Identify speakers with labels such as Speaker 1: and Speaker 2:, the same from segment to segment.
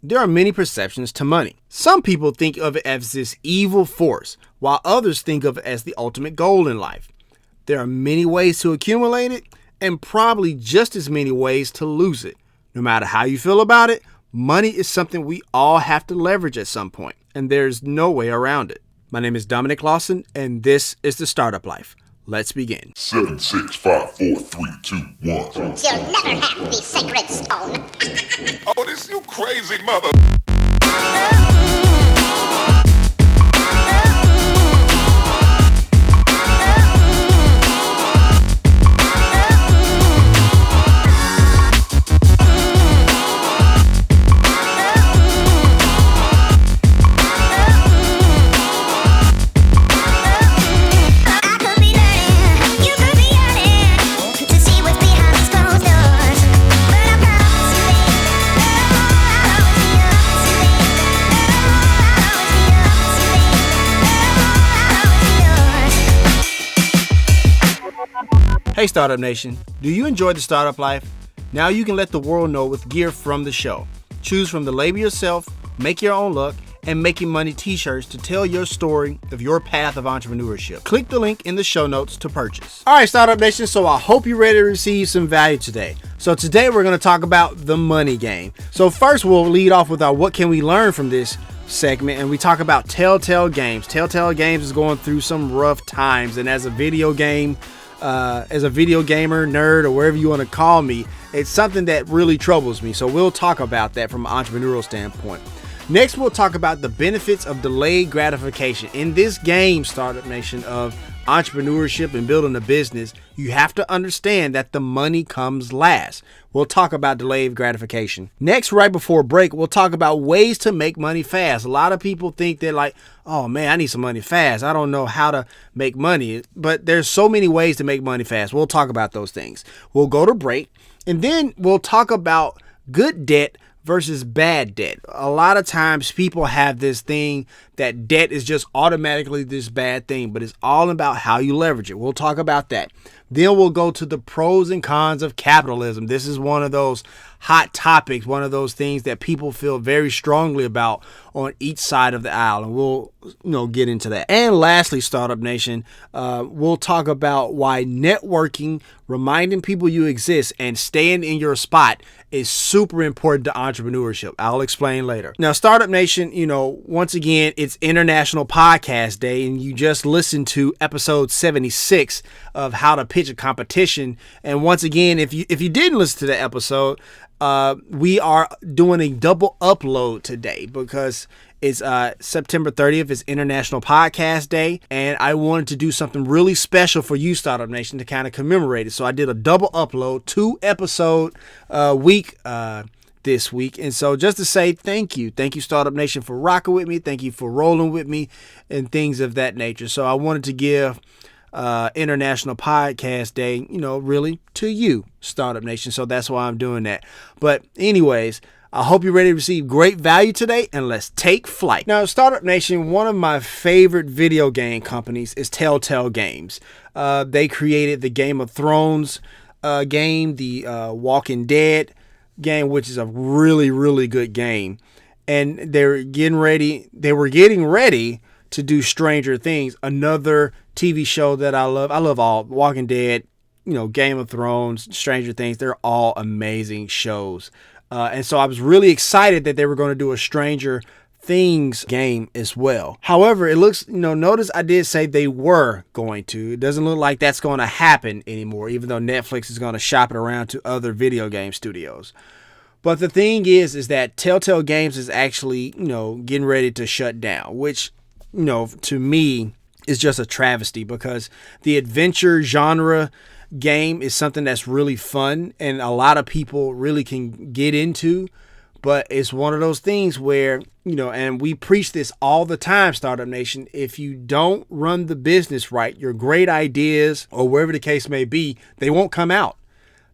Speaker 1: There are many perceptions to money. Some people think of it as this evil force, while others think of it as the ultimate goal in life. There are many ways to accumulate it, and probably just as many ways to lose it. No matter how you feel about it, money is something we all have to leverage at some point, and there's no way around it. My name is Dominic Lawson, and this is The Startup Life. Let's begin.
Speaker 2: 7, 6, 5, 4, 3, 2, 1.
Speaker 3: You'll never have the sacred stone.
Speaker 2: Oh, this you crazy mother.
Speaker 1: Hey Startup Nation, do you enjoy the startup life? Now you can let the world know with gear from the show. Choose from the label yourself, make your own luck, and Making Money t-shirts to tell your story of your path of entrepreneurship. Click the link in the show notes to purchase. All right, Startup Nation, so I hope you're ready to receive some value today. So today we're going to talk about the money game. So first we'll lead off with our what can we learn from this segment, and we talk about TellTale Games. TellTale Games is going through some rough times, and as a video gamer, nerd, or wherever you want to call me, it's something that really troubles me. So we'll talk about that from an entrepreneurial standpoint. Next, we'll talk about the benefits of delayed gratification. In this game, Startup Nation, of entrepreneurship and building a business, you have to understand that the money comes last. We'll talk about delayed gratification. Next, right before break, we'll talk about ways to make money fast. A lot of people think they're like, oh man, I need some money fast. I don't know how to make money, but there's so many ways to make money fast. We'll talk about those things. We'll go to break, and then we'll talk about good debt versus bad debt. A lot of times people have this thing that debt is just automatically this bad thing, but it's all about how you leverage it. We'll talk about that. Then we'll go to the pros and cons of capitalism. This is one of those hot topics, one of those things that people feel very strongly about on each side of the aisle, and we'll get into that. And lastly, Startup Nation, we'll talk about why networking, reminding people you exist, and staying in your spot is super important to entrepreneurship. I'll explain later. Now, Startup Nation, once again, it's International Podcast Day, and you just listened to episode 76 of how to pitch a competition. And once again, if you didn't listen to the episode, we are doing a double upload today because it's September 30th is International Podcast Day, and I wanted to do something really special for you, Startup Nation, to kind of commemorate it. So I did a double upload, 2-episode week this week. And so just to say thank you, Startup Nation, for rocking with me. Thank you for rolling with me and things of that nature. So I wanted to give International Podcast Day, really to you, Startup Nation. So that's why I'm doing that. But anyways, I hope you're ready to receive great value today, and let's take flight. Now, Startup Nation, one of my favorite video game companies is TellTale Games. They created the Game of Thrones game, the Walking Dead game, which is a really, really good game. And they were getting ready to do Stranger Things, another TV show that I love. I love all Walking Dead, Game of Thrones, Stranger Things. They're all amazing shows. And so I was really excited that they were going to do a Stranger Things game as well. However, it looks, notice I did say they were going to. It doesn't look like that's going to happen anymore, even though Netflix is going to shop it around to other video game studios. But the thing is that TellTale Games is actually, getting ready to shut down, which, to me is just a travesty, because the adventure genre game is something that's really fun and a lot of people really can get into, but it's one of those things where, and we preach this all the time, Startup Nation, if you don't run the business right, your great ideas, or wherever the case may be, they won't come out.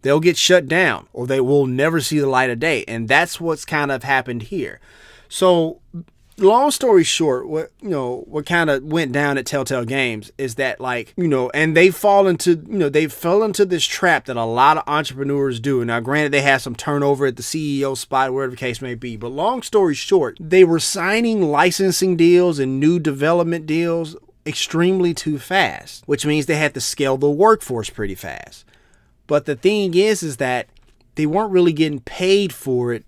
Speaker 1: They'll get shut down, or they will never see the light of day. And that's what's kind of happened here. So long story short, what kind of went down at TellTale Games is that, like, and they fell into this trap that a lot of entrepreneurs do. Now, granted, they had some turnover at the CEO spot, whatever the case may be, but long story short, they were signing licensing deals and new development deals extremely too fast, which means they had to scale the workforce pretty fast. But the thing is that they weren't really getting paid for it,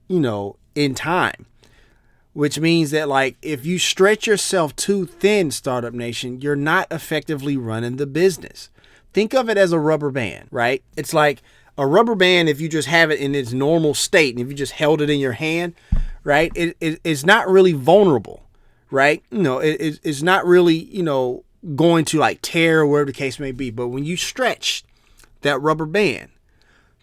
Speaker 1: in time. Which means that, like, if you stretch yourself too thin, Startup Nation, you're not effectively running the business. Think of it as a rubber band, right? It's like a rubber band, if you just have it in its normal state, and if you just held it in your hand, right, it's not really vulnerable, right? It's not really, going to, like, tear or whatever the case may be. But when you stretch that rubber band,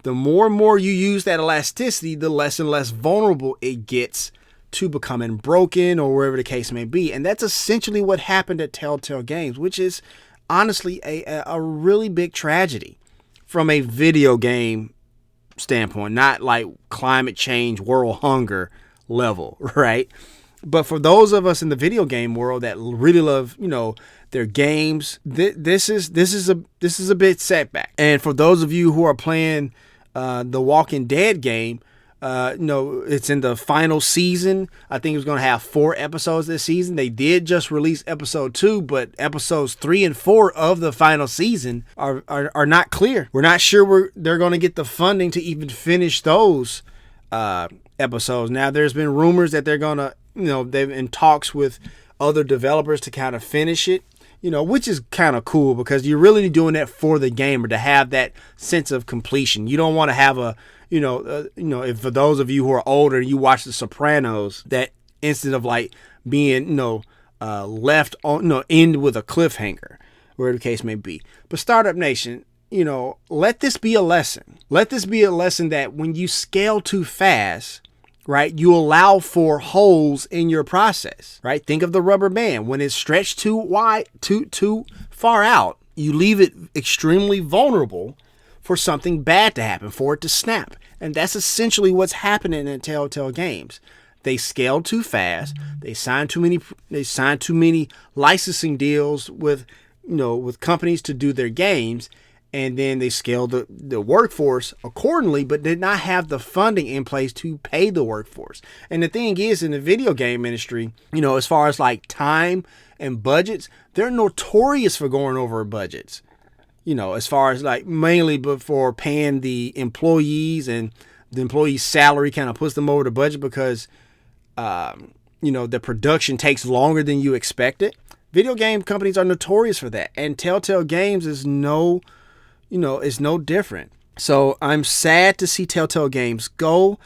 Speaker 1: the more and more you use that elasticity, the less and less vulnerable it gets to becoming broken or wherever the case may be. And that's essentially what happened at TellTale Games, which is honestly a really big tragedy from a video game standpoint, not like climate change, world hunger level, right? But for those of us in the video game world that really love, their games, this is a bit setback. And for those of you who are playing the Walking Dead game, it's in the final season. I think it was going to have 4 episodes this season. They did just release episode 2, but episodes 3 and 4 of the final season are not clear. We're not sure they're going to get the funding to even finish those episodes. Now, there's been rumors that they're going to, they've in talks with other developers to kind of finish it, which is kind of cool because you're really doing that for the gamer to have that sense of completion. You don't want to have if for those of you who are older, you watch The Sopranos, that instead of like being, left on, end with a cliffhanger, wherever the case may be. But Startup Nation, let this be a lesson. Let this be a lesson that when you scale too fast, right, you allow for holes in your process, right? Think of the rubber band. When it's stretched too wide, too far out, you leave it extremely vulnerable for something bad to happen, for it to snap. And that's essentially what's happening in TellTale Games. They scaled too fast. They signed too many licensing deals with companies to do their games. And then they scaled the workforce accordingly, but did not have the funding in place to pay the workforce. And the thing is, in the video game industry, as far as like time and budgets, they're notorious for going over budgets. As far as like mainly before paying the employees, and the employee's salary kind of puts them over the budget because, the production takes longer than you expected. Video game companies are notorious for that. And TellTale Games is no different. So I'm sad to see TellTale Games go.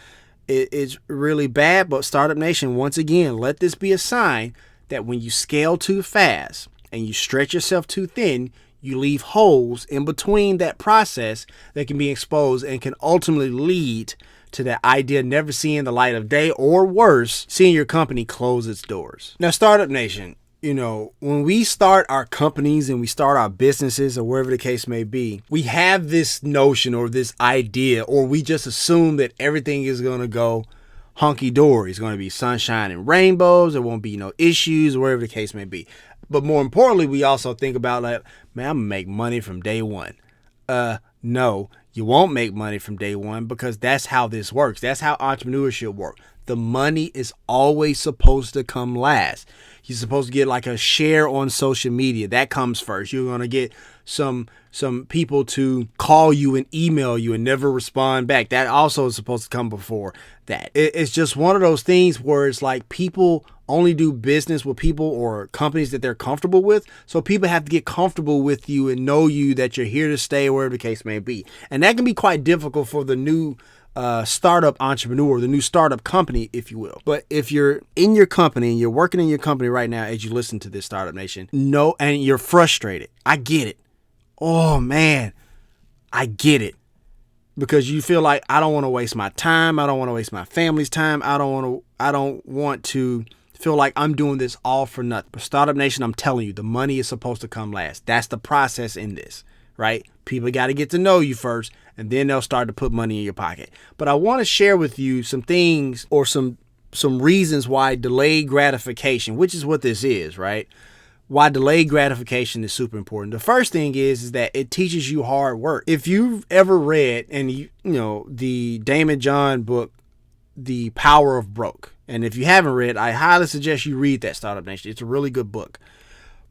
Speaker 1: It's really bad, but Startup Nation, once again, let this be a sign that when you scale too fast and you stretch yourself too thin, you leave holes in between that process that can be exposed and can ultimately lead to that idea never seeing the light of day, or worse, seeing your company close its doors. Now, Startup Nation, when we start our companies and we start our businesses or wherever the case may be, we have this notion or this idea, or we just assume that everything is going to go hunky-dory. It's going to be sunshine and rainbows. There won't be no issues, or wherever the case may be. But more importantly, we also think about like, man, I'm going to make money from day one. No, you won't make money from day one, because that's how this works. That's how entrepreneurship works. The money is always supposed to come last. You're supposed to get like a share on social media. That comes first. You're going to get some people to call you and email you and never respond back. That also is supposed to come before that. It's just one of those things where it's like people only do business with people or companies that they're comfortable with. So people have to get comfortable with you and know you, that you're here to stay, wherever the case may be. And that can be quite difficult for the new startup entrepreneur, the new startup company, if you will. But if you're in your company and you're working in your company right now as you listen to this, Startup Nation, and you're frustrated, I get it. Oh man, I get it. Because you feel like, I don't want to waste my time. I don't want to waste my family's time. I don't want to feel like I'm doing this all for nothing. But Startup Nation, I'm telling you, the money is supposed to come last. That's the process in this, right? People got to get to know you first, and then they'll start to put money in your pocket. But I want to share with you some things, or some some reasons why delayed gratification, which is what this is, right? Why delayed gratification is super important. The first thing is that it teaches you hard work. If you've ever read the Damon John book, The Power of Broke, and if you haven't read, I highly suggest you read that, Startup Nation. It's a really good book.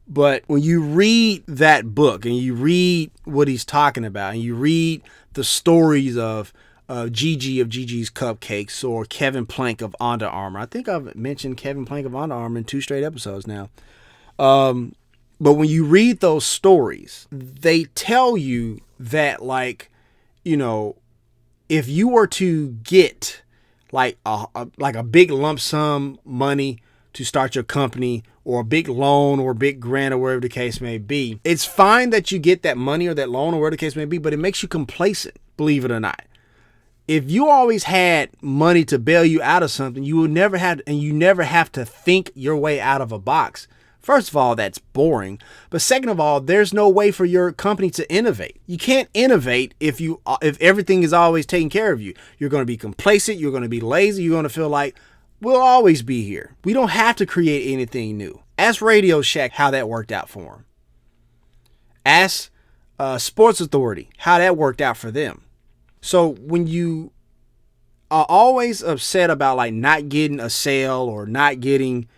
Speaker 1: But when you read that book and you read what he's talking about, and you read the stories of Gigi of Gigi's Cupcakes or Kevin Plank of Under Armour. I think I've mentioned Kevin Plank of Under Armour in 2 straight episodes now. But when you read those stories, they tell you that, like, if you were to get like a big lump sum money to start your company, or a big loan or a big grant or whatever the case may be, it's fine that you get that money or that loan or whatever the case may be, but it makes you complacent, believe it or not. If you always had money to bail you out of something, you never have to think your way out of a box. First of all, that's boring. But second of all, there's no way for your company to innovate. You can't innovate if everything is always taking care of you. You're going to be complacent. You're going to be lazy. You're going to feel like we'll always be here. We don't have to create anything new. Ask Radio Shack how that worked out for them. Ask Sports Authority how that worked out for them. So when you are always upset about like not getting a sale or not getting,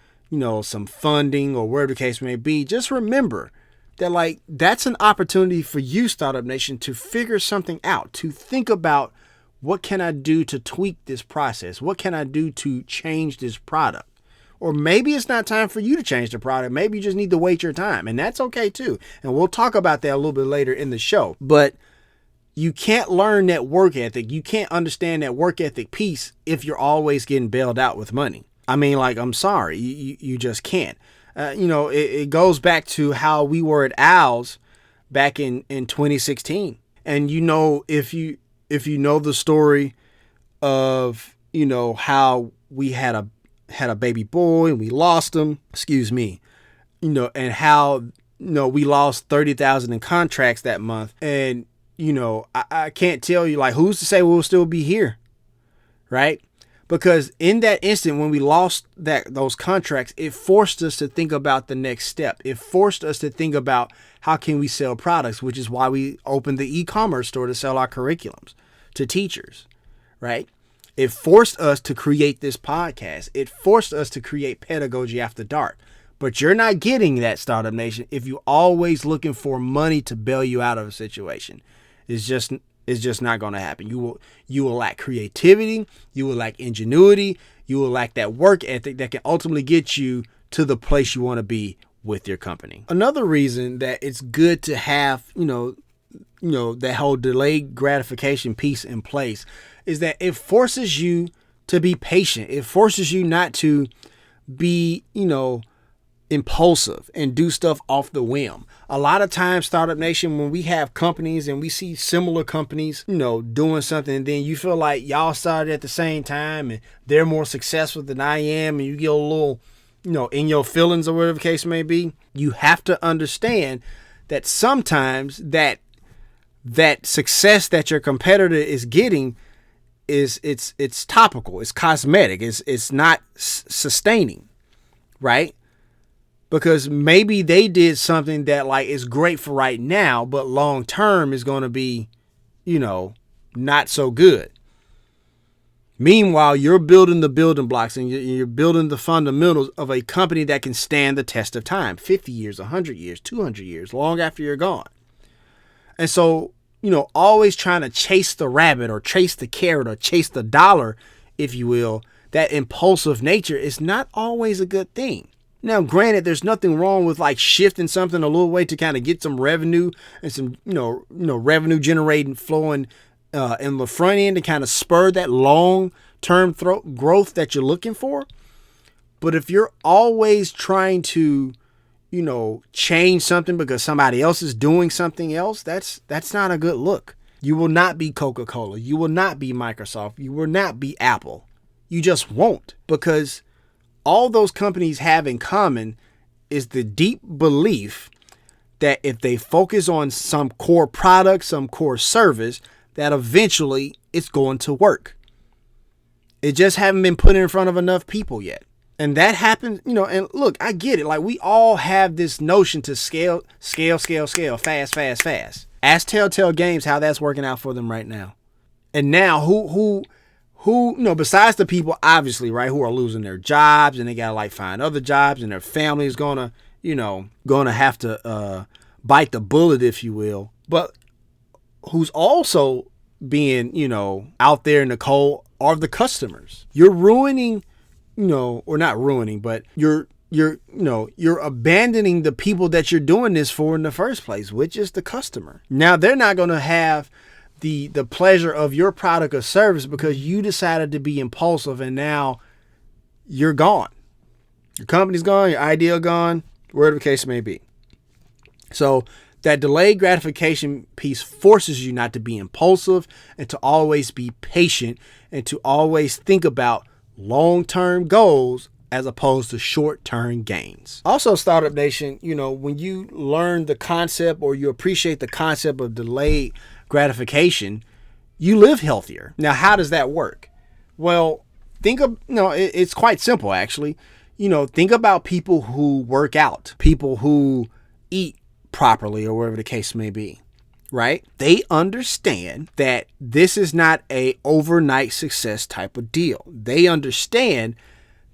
Speaker 1: some funding or whatever the case may be, just remember that like that's an opportunity for you, Startup Nation, to figure something out, to think about what can I do to tweak this process? What can I do to change this product? Or maybe it's not time for you to change the product. Maybe you just need to wait your time, and that's okay too. And we'll talk about that a little bit later in the show. But you can't learn that work ethic. You can't understand that work ethic piece if you're always getting bailed out with money. I mean, like, I'm sorry, you just can't. It goes back to how we were at Owls back in 2016. And if you know the story of how we had a baby boy and we lost him, and how we lost 30,000 in contracts that month, and I can't tell you, like, who's to say we'll still be here, right? Because in that instant, when we lost those contracts, it forced us to think about the next step. It forced us to think about how can we sell products, which is why we opened the e-commerce store to sell our curriculums to teachers, right? It forced us to create this podcast. It forced us to create Pedagogy After Dark. But you're not getting that, Startup Nation, if you're always looking for money to bail you out of a situation. It's just not going to happen. You will lack creativity. You will lack ingenuity. You will lack that work ethic that can ultimately get you to the place you want to be with your company. Another reason that it's good to have, that whole delayed gratification piece in place is that it forces you to be patient. It forces you not to be, impulsive and do stuff off the whim. A lot of times, Startup Nation, when we have companies and we see similar companies, doing something, and then you feel like y'all started at the same time and they're more successful than I am, and you get a little, in your feelings or whatever the case may be, you have to understand that sometimes that success that your competitor is getting it's topical, it's cosmetic, it's not sustaining, right? Because maybe they did something that like is great for right now, but long term is going to be, not so good. Meanwhile, you're building the building blocks and you're building the fundamentals of a company that can stand the test of time, 50 years, 100 years, 200 years, long after you're gone. And so, always trying to chase the rabbit or chase the carrot or chase the dollar, if you will, that impulsive nature is not always a good thing. Now, granted, there's nothing wrong with like shifting something a little way to kind of get some revenue and some, revenue generating flowing in the front end to kind of spur that long-term growth that you're looking for. But if you're always trying to, change something because somebody else is doing something else, that's not a good look. You will not be Coca-Cola. You will not be Microsoft. You will not be Apple. You just won't, because all those companies have in common is the deep belief that if they focus on some core product, some core service, that eventually it's going to work. It just haven't been put in front of enough people yet. And that happens, and look, I get it. Like, we all have this notion to scale, fast. Ask TellTale Games how that's working out for them right now. And now who, besides the people, obviously, right, who are losing their jobs and they got to like find other jobs and their family is going to have to bite the bullet, if you will. But who's also being, out there in the cold are the customers. You're ruining, or not ruining, but you're abandoning the people that you're doing this for in the first place, which is the customer. Now they're not going to have the pleasure of your product or service because you decided to be impulsive and now you're gone. Your company's gone, your idea gone, whatever the case may be. So that delayed gratification piece forces you not to be impulsive and to always be patient and to always think about long-term goals as opposed to short-term gains. Also, Startup Nation, when you learn the concept or you appreciate the concept of delayed gratification, you live healthier. Now, how does that work? Well, it's quite simple, actually. Think about people who work out, people who eat properly or whatever the case may be, right? They understand that this is not a overnight success type of deal. They understand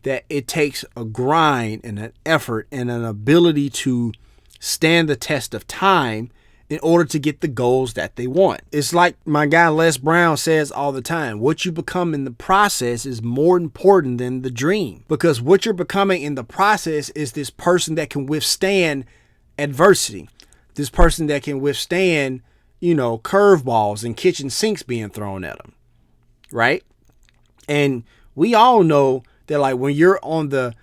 Speaker 1: that it takes a grind and an effort and an ability to stand the test of time in order to get the goals that they want. It's like my guy Les Brown says all the time, what you become in the process is more important than the dream, because what you're becoming in the process is this person that can withstand adversity, this person that can withstand, curveballs and kitchen sinks being thrown at them, right? And we all know that, like, when you're on the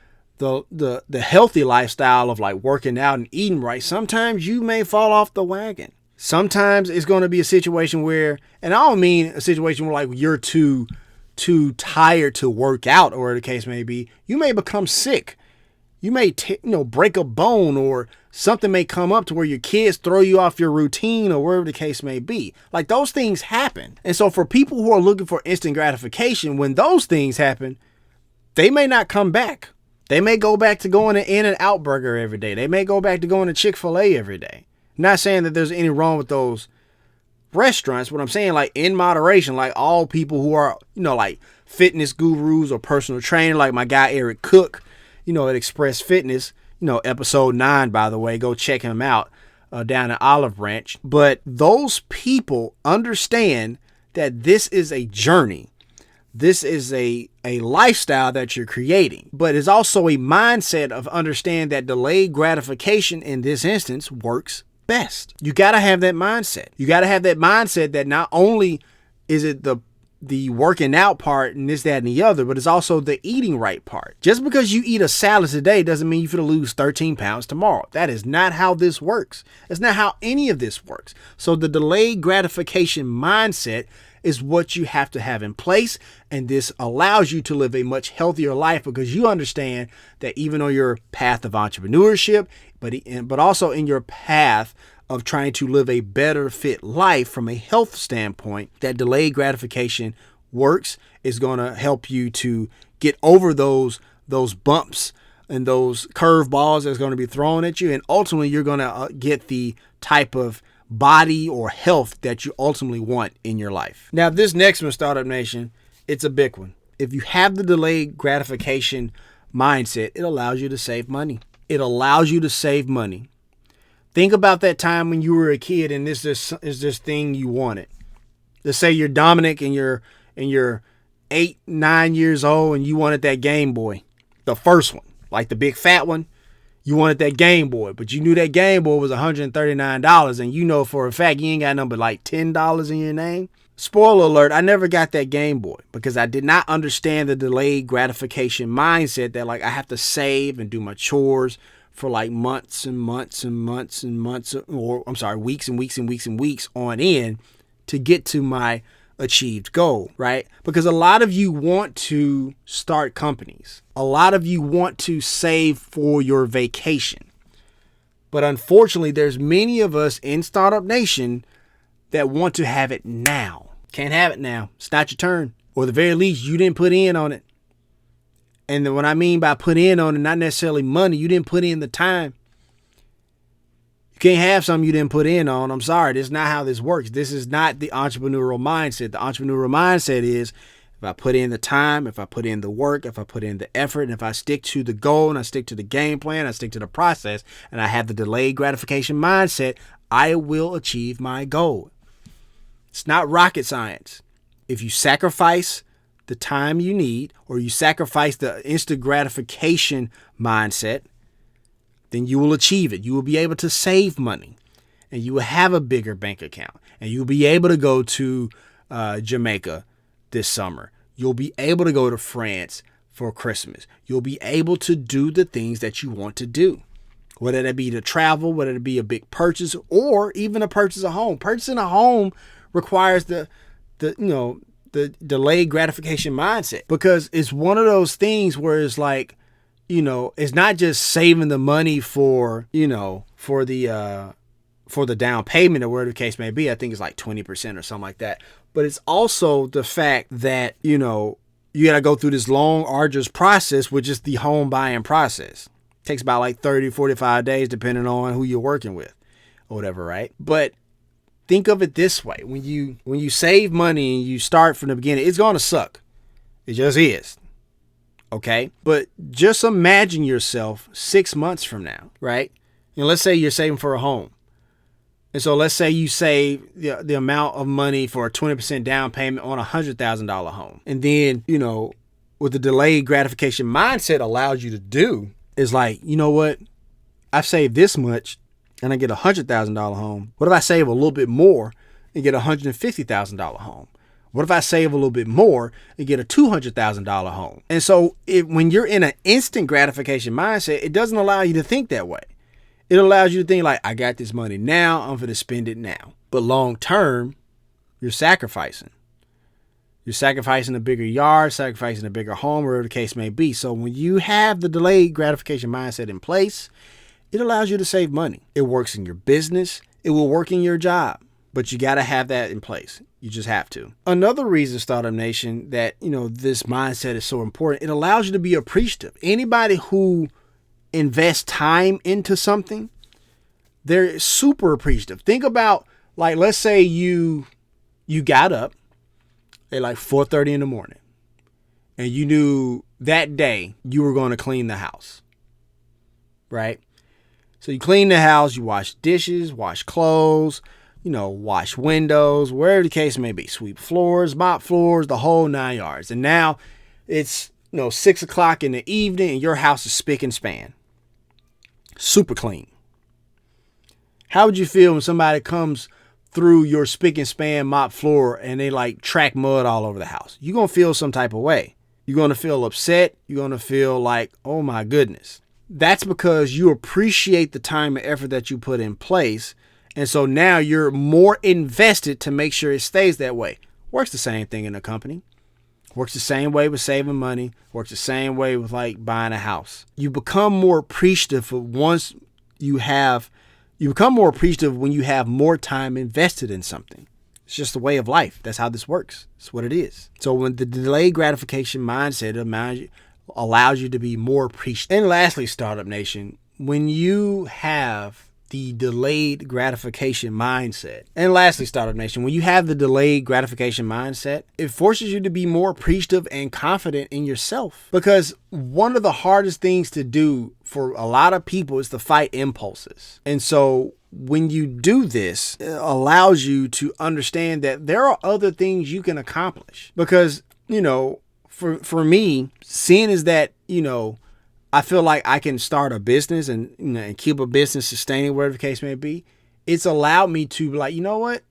Speaker 1: healthy lifestyle of like working out and eating right, sometimes you may fall off the wagon. Sometimes it's going to be a situation where, and I don't mean a situation where like you're too tired to work out or whatever the case may be. You may become sick. You may break a bone, or something may come up to where your kids throw you off your routine or wherever the case may be. Like, those things happen. And so for people who are looking for instant gratification, when those things happen, they may not come back. They may go back to going to In-N-Out Burger every day. They may go back to going to Chick-fil-A every day. I'm not saying that there's any wrong with those restaurants. What I'm saying, like, in moderation, like all people who are, like fitness gurus or personal trainer, like my guy Eric Cook, at Express Fitness, episode 9, by the way, go check him out down in Olive Branch. But those people understand that this is a journey. This is a lifestyle that you're creating, but it's also a mindset of understand that delayed gratification in this instance works best. You got to have that mindset. You got to have that mindset that not only is it the working out part and this, that, and the other, but it's also the eating right part. Just because you eat a salad today doesn't mean you're going to lose 13 pounds tomorrow. That is not how this works. It's not how any of this works. So the delayed gratification mindset is what you have to have in place. And this allows you to live a much healthier life because you understand that even on your path of entrepreneurship, but also in your path of trying to live a better fit life from a health standpoint, that delayed gratification works, is going to help you to get over those bumps and those curveballs that's going to be thrown at you. And ultimately, you're going to get the type of body or health that you ultimately want in your life. Now, this next one, Startup Nation, it's a big one. If you have the delayed gratification mindset, it allows you to save money. It allows you to save money. Think about that time when you were a kid and this is this thing you wanted. Let's say you're Dominic and you're 8-9 years old and you wanted that Game Boy, the first one, like the big fat one. You wanted that Game Boy, but you knew that Game Boy was $139, and for a fact you ain't got nothing but like $10 in your name. Spoiler alert, I never got that Game Boy because I did not understand the delayed gratification mindset that like I have to save and do my chores for like months and months and months and months, or I'm sorry, weeks and weeks and weeks and weeks on end to get to my achieved goal, right? Because a lot of you want to start companies. A lot of you want to save for your vacation. But unfortunately, there's many of us in Startup Nation that want to have it now. Can't have it now. It's not your turn. Or at the very least, you didn't put in on it. And then what I mean by put in on it, not necessarily money, you didn't put in the time. You can't have something you didn't put in on. I'm sorry, this is not how this works. This is not the entrepreneurial mindset. The entrepreneurial mindset is, if I put in the time, if I put in the work, if I put in the effort, and if I stick to the goal and I stick to the game plan, I stick to the process, and I have the delayed gratification mindset, I will achieve my goal. It's not rocket science. If you sacrifice the time you need, or you sacrifice the instant gratification mindset, then you will achieve it. You will be able to save money, and you will have a bigger bank account, and you'll be able to go to Jamaica this summer. You'll be able to go to France for Christmas. You'll be able to do the things that you want to do, whether that be to travel, whether it be a big purchase, or even a purchase a home. Purchasing a home requires the delayed gratification mindset, because it's one of those things where it's like, it's not just saving the money for the down payment or whatever the case may be. I think it's like 20% or something like that. But it's also the fact that, you got to go through this long, arduous process, which is the home buying process. It takes about like 30, 45 days, depending on who you're working with or whatever, right? But think of it this way. When you save money and you start from the beginning, it's going to suck. It just is. Okay? But just imagine yourself 6 months from now, right? Let's say you're saving for a home. And so let's say you save the amount of money for a 20% down payment on a $100,000 home. And then, what the delayed gratification mindset allows you to do is like, you know what? I've saved this much and I get a $100,000 home. What if I save a little bit more and get a $150,000 home? What if I save a little bit more and get a $200,000 home? And so when you're in an instant gratification mindset, it doesn't allow you to think that way. It allows you to think like, I got this money now, I'm going to spend it now. But long term, you're sacrificing. You're sacrificing a bigger yard, sacrificing a bigger home, wherever the case may be. So when you have the delayed gratification mindset in place, it allows you to save money. It works in your business. It will work in your job. But you got to have that in place. You just have to. Another reason, Startup Nation, that, this mindset is so important, it allows you to be appreciative. Anybody who invest time into something, they're super appreciative. Think about, like, let's say you got up at like 4:30 in the morning and you knew that day you were going to clean the house, right? So you clean the house, you wash dishes, wash clothes, wash windows, wherever the case may be, sweep floors, mop floors, the whole 9 yards. And now it's 6 o'clock in the evening and your house is spick and span. Super clean. How would you feel when somebody comes through your spick and span mop floor and they like track mud all over the house? You're going to feel some type of way. You're going to feel upset. You're going to feel like, oh my goodness. That's because you appreciate the time and effort that you put in place. And so now you're more invested to make sure it stays that way. Works the same thing in a company. Works the same way with saving money. Works the same way with like buying a house. You become more appreciative once you become more appreciative when you have more time invested in something. It's just a way of life. That's how this works. It's what it is. So when the delayed gratification mindset allows you to be more appreciative. And lastly, Startup Nation, when you have the delayed gratification mindset. And lastly, Startup Nation, when you have the delayed gratification mindset, it forces you to be more appreciative and confident in yourself. Because one of the hardest things to do for a lot of people is to fight impulses. And so when you do this, it allows you to understand that there are other things you can accomplish. Because, for me, seeing is that, I feel like I can start a business and keep a business sustaining, whatever the case may be. It's allowed me to be like, you know what?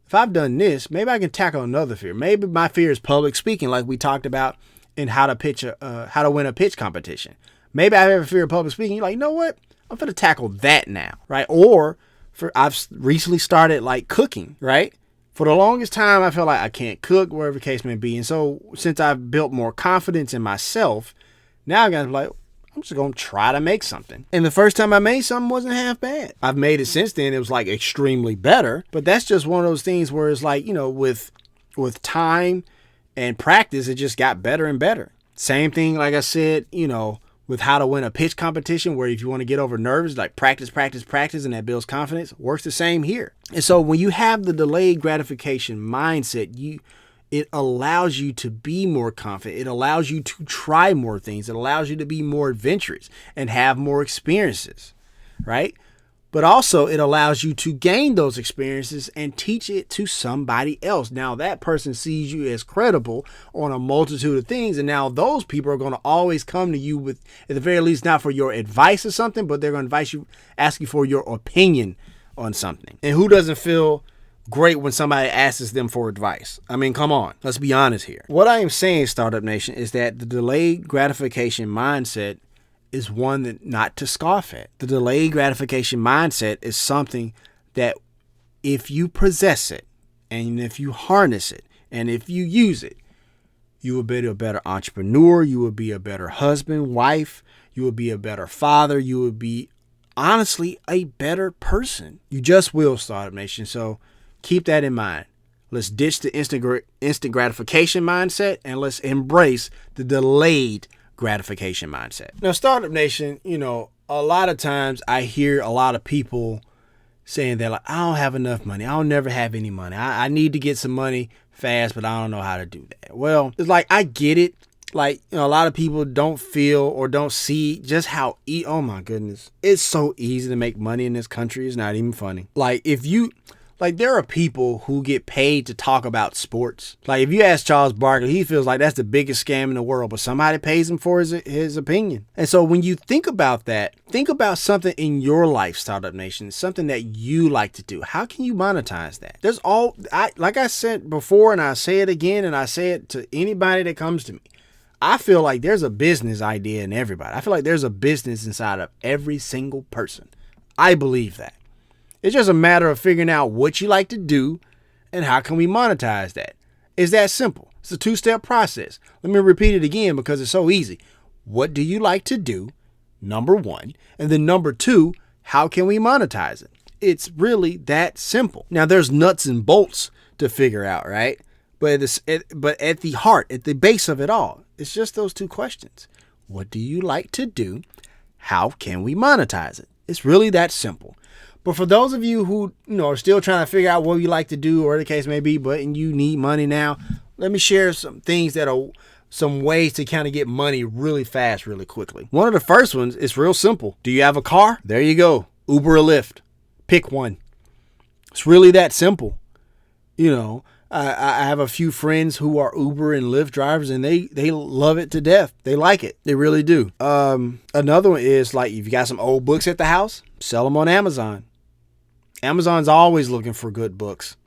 Speaker 1: If I've done this, maybe I can tackle another fear. Maybe my fear is public speaking, like we talked about in how to win a pitch competition. Maybe I have a fear of public speaking. You're like, you know what? I'm going to tackle that now, right? Or I've recently started like cooking, right? For the longest time, I felt like I can't cook, whatever the case may be. And so since I've built more confidence in myself, now I'm going to be like, I'm just going to try to make something. And the first time I made something wasn't half bad. I've made it since then. It was like extremely better. But that's just one of those things where it's like, with time And practice, it just got better and better. Same thing, like I said, with how to win a pitch competition, where if you want to get over nerves, like practice, and that builds confidence, works the same here. And so when you have the delayed gratification mindset, it allows you to be more confident. It allows you to try more things. It allows you to be more adventurous and have more experiences, right? But also it allows you to gain those experiences and teach it to somebody else. Now that person sees you as credible on a multitude of things. And now those people are going to always come to you with, at the very least, not for your advice or something, but they're going to ask you for your opinion on something. And who doesn't feel great when somebody asks them for advice? I mean, come on, let's be honest here. What I am saying, Startup Nation, is that the delayed gratification mindset is one that not to scoff at. The delayed gratification mindset is something that if you possess it, and if you harness it, and if you use it, you will be a better entrepreneur, you will be a better husband, wife, you will be a better father, you will be, honestly, a better person. You just will, Startup Nation. So keep that in mind. Let's ditch the instant gratification mindset and let's embrace the delayed gratification mindset. Now, Startup Nation, a lot of times I hear a lot of people saying that, like, I don't have enough money. I'll never have any money. I need to get some money fast, but I don't know how to do that. Well, it's like, I get it. Like, a lot of people don't feel or don't see just how, oh my goodness, it's so easy to make money in this country. It's not even funny. Like, there are people who get paid to talk about sports. Like, if you ask Charles Barkley, he feels like that's the biggest scam in the world, but somebody pays him for his opinion. And so when you think about that, think about something in your life, Startup Nation, something that you like to do. How can you monetize that? Like I said before, and I say it again, and I say it to anybody that comes to me. I feel like there's a business idea in everybody. I feel like there's a business inside of every single person. I believe that. It's just a matter of figuring out what you like to do and how can we monetize that. It's that simple. It's a two-step process. Let me repeat it again because it's so easy. What do you like to do? Number one. And then number two, how can we monetize it? It's really that simple. Now, there's nuts and bolts to figure out, right? But at the heart, at the base of it all, it's just those two questions. What do you like to do? How can we monetize it? It's really that simple. But for those of you who are still trying to figure out what you like to do, or the case may be, but you need money now, let me share some things that are some ways to kind of get money really fast, really quickly. One of the first ones is real simple. Do you have a car? There you go. Uber or Lyft. Pick one. It's really that simple. I have a few friends who are Uber and Lyft drivers, and they love it to death. They like it. They really do. Another one is, like, if you got some old books at the house, sell them on Amazon. Amazon's always looking for good books.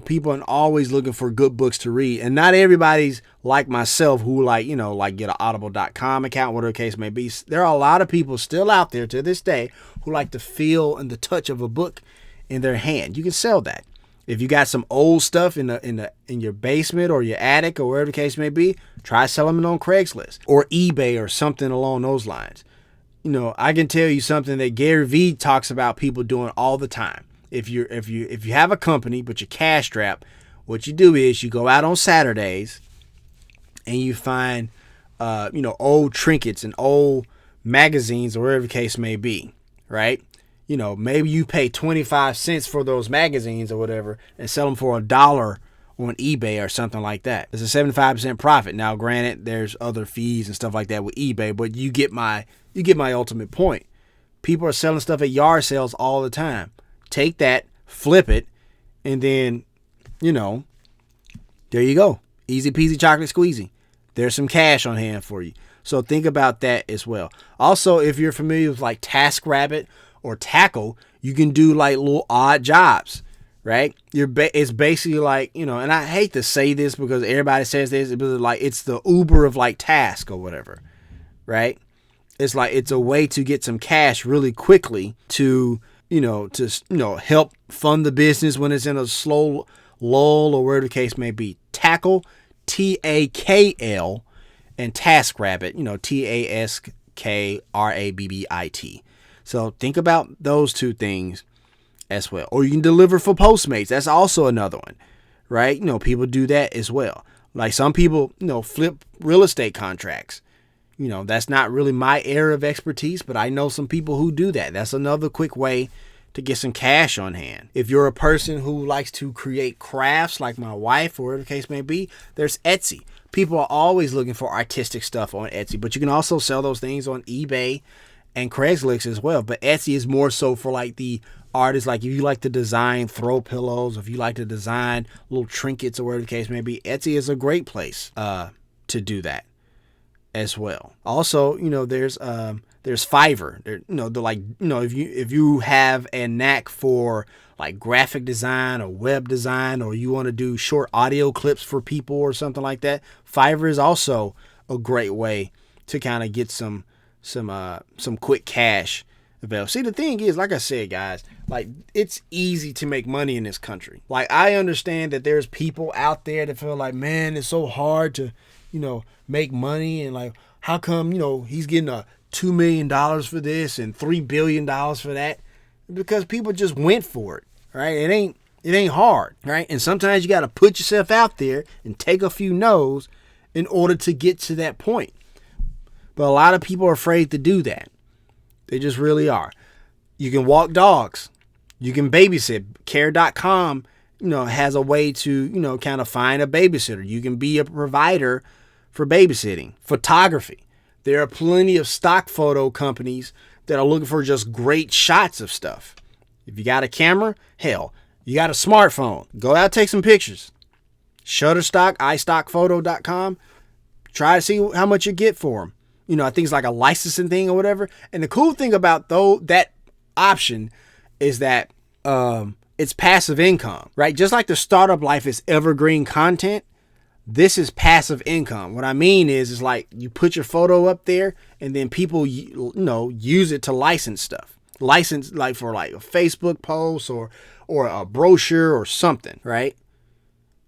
Speaker 1: People are always looking for good books to read. And not everybody's like myself who like get an audible.com account, whatever the case may be. There are a lot of people still out there to this day who like the feel and the touch of a book in their hand. You can sell that. If you got some old stuff in your basement or your attic or wherever the case may be, try selling it on Craigslist or eBay or something along those lines. I can tell you something that Gary Vee talks about people doing all the time. If you have a company but you're cash strapped, what you do is you go out on Saturdays and you find old trinkets and old magazines or whatever the case may be, right? Maybe you pay 25 cents for those magazines or whatever and sell them for $1 on eBay or something like that. It's a 75% profit. Now, granted, there's other fees and stuff like that with eBay, but you get my ultimate point. People are selling stuff at yard sales all the time. Take that, flip it, and then, there you go. Easy peasy chocolate squeezy. There's some cash on hand for you. So think about that as well. Also, if you're familiar with like TaskRabbit or Tackle, you can do like little odd jobs, right? It's basically like, and I hate to say this because everybody says this, but like it's the Uber of like task or whatever, right? It's like it's a way to get some cash really quickly to help fund the business when it's in a slow lull or whatever the case may be. Tackle, TAKL, and TaskRabbit, TaskRabbit. So think about those two things as well. Or you can deliver for Postmates. That's also another one, right? People do that as well. Like some people, flip real estate contracts. That's not really my area of expertise, but I know some people who do that. That's another quick way to get some cash on hand. If you're a person who likes to create crafts like my wife or whatever the case may be, there's Etsy. People are always looking for artistic stuff on Etsy, but you can also sell those things on eBay and Craigslist as well. But Etsy is more so for like the artists. Like if you like to design throw pillows, if you like to design little trinkets or whatever the case may be, Etsy is a great place to do that as well. Also, there's Fiverr. If you have a knack for like graphic design or web design, or you want to do short audio clips for people or something like that, Fiverr is also a great way to kind of get some quick cash available. See, the thing is, like I said, guys, like it's easy to make money in this country. Like I understand that there's people out there that feel like, man, it's so hard to, make money, and like, how come, he's getting a $2 million for this and $3 billion for that? Because people just went for it, right? It ain't hard, right? And sometimes you got to put yourself out there and take a few no's in order to get to that point. But a lot of people are afraid to do that. They just really are. You can walk dogs. You can babysit. Care.com, has a way to, kind of find a babysitter. You can be a provider for babysitting. Photography. There are plenty of stock photo companies that are looking for just great shots of stuff. If you got a camera, hell, you got a smartphone, go out, take some pictures. Shutterstock, iStockPhoto.com. Try to see how much you get for them. I think it's like a licensing thing or whatever. And the cool thing about that option is that it's passive income, right? Just like the startup life is evergreen content, this is passive income. What I mean is like you put your photo up there and then people, use it to license stuff. License like for like a Facebook post or a brochure or something, right?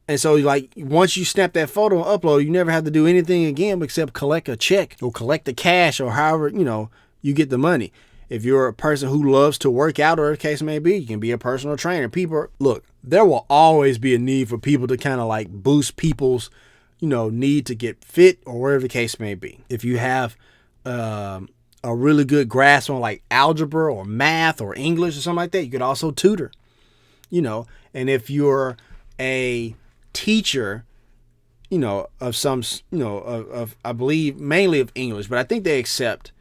Speaker 1: And so like once you snap that photo and upload, you never have to do anything again except collect a check or collect the cash or however, you get the money. If you're a person who loves to work out or whatever the case may be, you can be a personal trainer. There will always be a need for people to kind of like boost people's, need to get fit or whatever the case may be. If you have a really good grasp on like algebra or math or English or something like that, you could also tutor, and if you're a teacher, of some, of I believe mainly of English, but I think they accept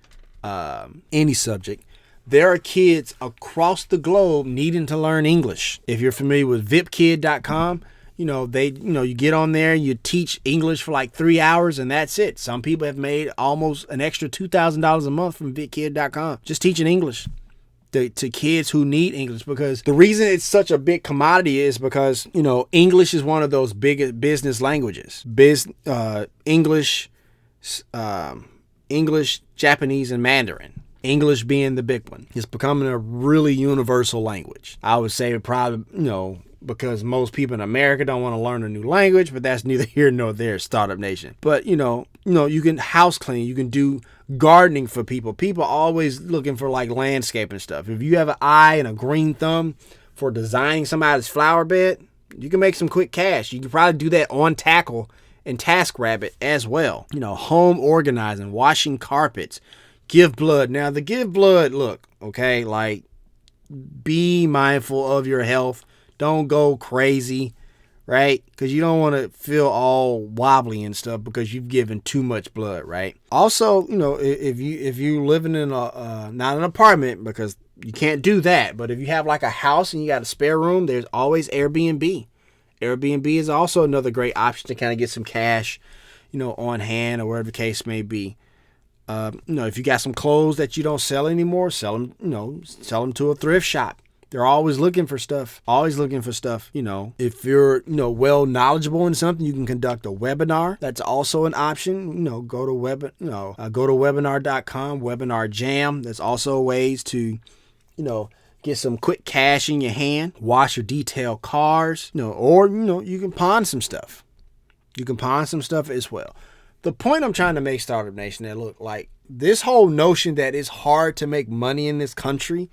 Speaker 1: any subject. There are kids across the globe needing to learn English. If you're familiar with vipkid.com, you get on there, you teach English for like 3 hours and that's it. Some people have made almost an extra $2,000 a month from vipkid.com just teaching English to kids who need English, because the reason it's such a big commodity is because, English is one of those big business languages. English, Japanese, and Mandarin. English being the big one. It's becoming a really universal language. I would say probably, because most people in America don't want to learn a new language, but that's neither here nor there, Startup Nation. But, you can house clean. You can do gardening for people. People are always looking for like landscaping stuff. If you have an eye and a green thumb for designing somebody's flower bed, you can make some quick cash. You can probably do that on Tackle and TaskRabbit as well. Home organizing, washing carpets, give blood. Now the give blood, look, okay, like be mindful of your health. Don't go crazy, right? Because you don't want to feel all wobbly and stuff because you've given too much blood, right? Also, if you living in a not an apartment, because you can't do that, but if you have like a house and you got a spare room, there's always Airbnb. Airbnb is also another great option to kind of get some cash, on hand or wherever the case may be. If you got some clothes that you don't sell anymore, sell them to a thrift shop. They're always looking for stuff. If you're, well knowledgeable in something, you can conduct a webinar. That's also an option. Go to webinar.com, Webinar Jam. There's also ways to, get some quick cash in your hand, wash or detail cars, or, you can pawn some stuff. You can pawn some stuff as well. The point I'm trying to make, Startup Nation, that look like this whole notion that it's hard to make money in this country,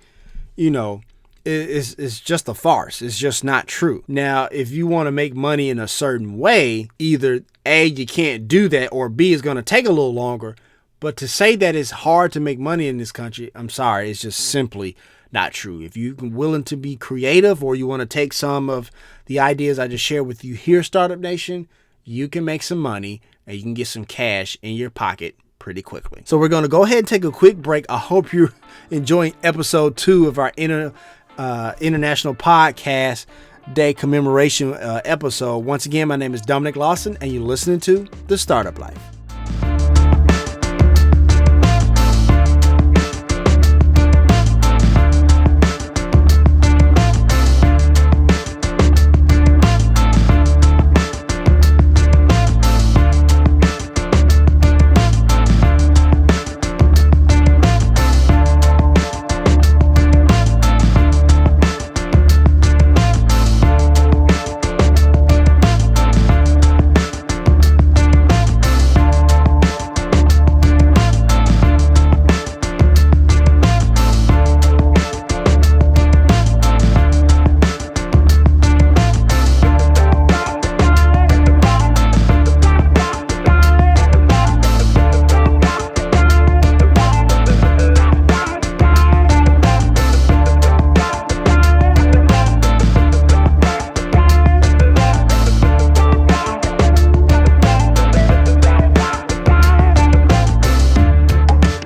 Speaker 1: is just a farce. It's just not true. Now, if you want to make money in a certain way, either A, you can't do that, or B, it's going to take a little longer. But to say that it's hard to make money in this country, I'm sorry, it's just simply not true. If you're willing to be creative, or you want to take some of the ideas I just shared with you here, Startup Nation, you can make some money and you can get some cash in your pocket pretty quickly. So we're going to go ahead and take a quick break. I hope you're enjoying episode 2 of our International Podcast Day commemoration episode. Once again, my name is Dominic Lawson, and you're listening to The Startup Life.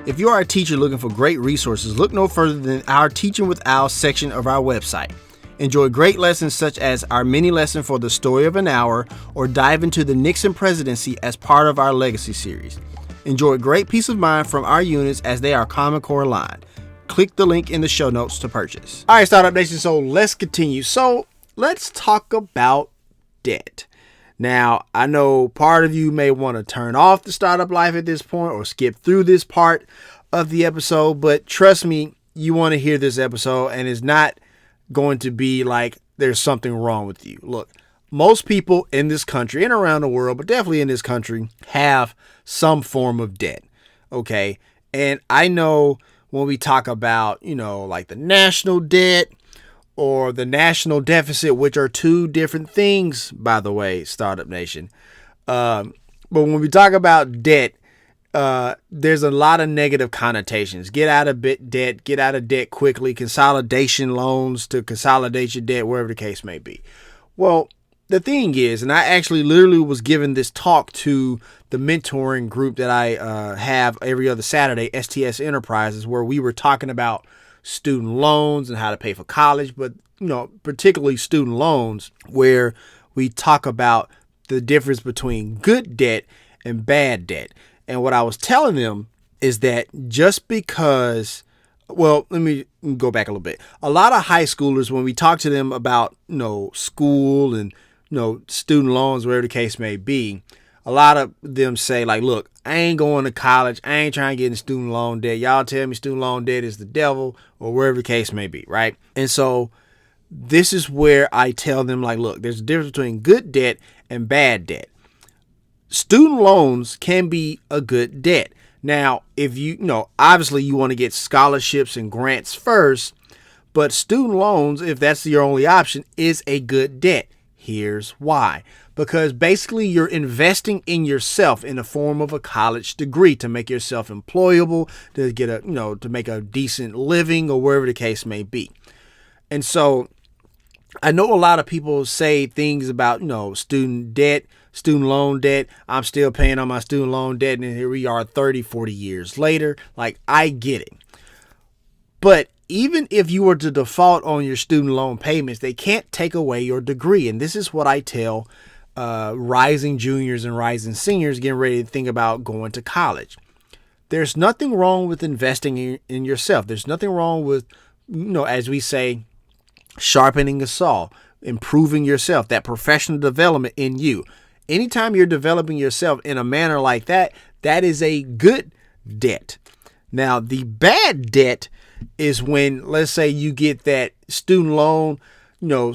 Speaker 1: If you are a teacher looking for great resources, look no further than our Teaching with Al section of our website. Enjoy great lessons such as our mini lesson for the story of an hour, or dive into the Nixon presidency as part of our legacy series. Enjoy great peace of mind from our units as they are Common Core aligned. Click the link in the show notes to purchase. All right, Startup Nation, so let's continue. So let's talk about debt. Now, I know part of you may want to turn off the Startup Life at this point or skip through this part of the episode, but trust me, you want to hear this episode, and it's not going to be like there's something wrong with you. Look, most people in this country and around the world, but definitely in this country, have some form of debt. Okay. And I know when we talk about, like the national debt or the national deficit, which are two different things, by the way, Startup Nation. But when we talk about debt, there's a lot of negative connotations. Get out of debt, get out of debt quickly, consolidation loans to consolidate your debt, wherever the case may be. Well, the thing is, and I actually literally was giving this talk to the mentoring group that I have every other Saturday, STS Enterprises, where we were talking about student loans and how to pay for college, but particularly student loans, where we talk about the difference between good debt and bad debt. And what I was telling them is that just because, well, let me go back a little bit. A lot of high schoolers, when we talk to them about, school and, student loans, whatever the case may be, a lot of them say, like, look, I ain't going to college. I ain't trying to get in student loan debt. Y'all tell me student loan debt is the devil, or wherever the case may be, right? And so this is where I tell them, like, look, there's a difference between good debt and bad debt. Student loans can be a good debt. Now, if obviously you want to get scholarships and grants first, but student loans, if that's your only option, is a good debt. Here's why. Because basically you're investing in yourself in the form of a college degree to make yourself employable, to get to make a decent living, or wherever the case may be. And so I know a lot of people say things about, student debt, student loan debt. I'm still paying on my student loan debt, and here we are 30, 40 years later. Like, I get it. But even if you were to default on your student loan payments, they can't take away your degree. And this is what I tell rising juniors and rising seniors getting ready to think about going to college. There's nothing wrong with investing in yourself. There's nothing wrong with, as we say, sharpening a saw, improving yourself, that professional development in you. Anytime you're developing yourself in a manner like that, that is a good debt. Now, the bad debt is when, let's say, you get that student loan,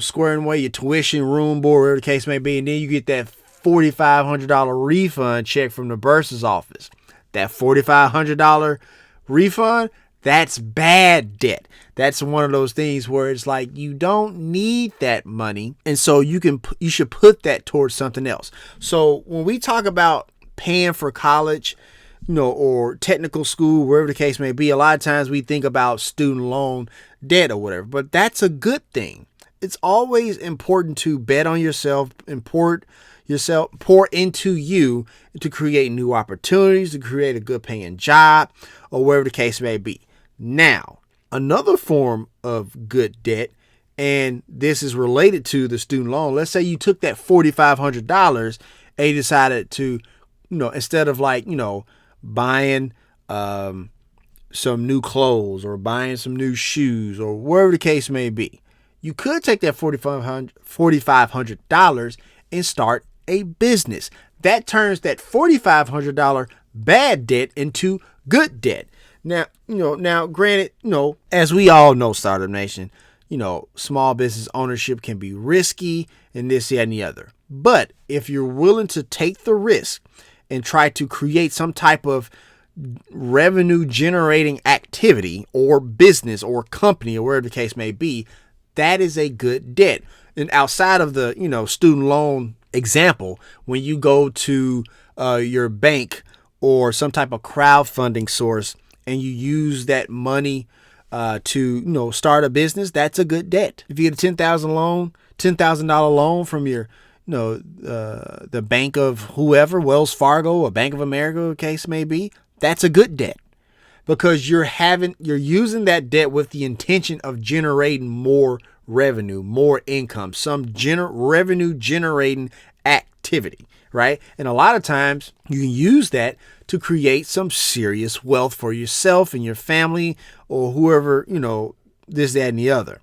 Speaker 1: squaring away your tuition, room, board, whatever the case may be, and then you get that $4,500 refund check from the bursar's office. That $4,500 refund, That's bad debt. That's one of those things where it's like you don't need that money, and so you should put that towards something else. So when we talk about paying for college, or technical school, wherever the case may be, a lot of times we think about student loan debt or whatever, but that's a good thing. It's always important to bet on yourself and pour into you to create new opportunities, to create a good paying job, or wherever the case may be. Now, another form of good debt, and this is related to the student loan. Let's say you took that $4,500 and you decided to, instead of buying some new clothes or buying some new shoes or wherever the case may be, you could take that $4,500 and start a business. That turns that $4,500 bad debt into good debt. Now, granted, as we all know, Startup Nation, small business ownership can be risky and this, that, and the other. But if you're willing to take the risk and try to create some type of revenue generating activity or business or company or wherever the case may be, that is a good debt. And outside of the, student loan example, when you go to your bank or some type of crowdfunding source and you use that money to, start a business, that's a good debt. If you get a $10,000 loan from your, the bank of whoever, Wells Fargo or Bank of America, the case may be, that's a good debt, because you're using that debt with the intention of generating more revenue, more income, some revenue generating activity, right? And a lot of times you can use that to create some serious wealth for yourself and your family or whoever, this, that, and the other.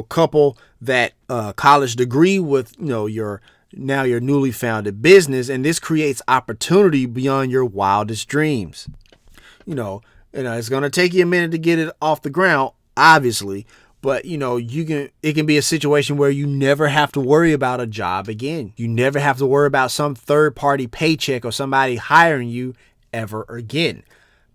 Speaker 1: Couple that college degree with, your newly founded business, and this creates opportunity beyond your wildest dreams. It's going to take you a minute to get it off the ground, obviously, but it can be a situation where you never have to worry about a job again. You never have to worry about some third party paycheck or somebody hiring you ever again.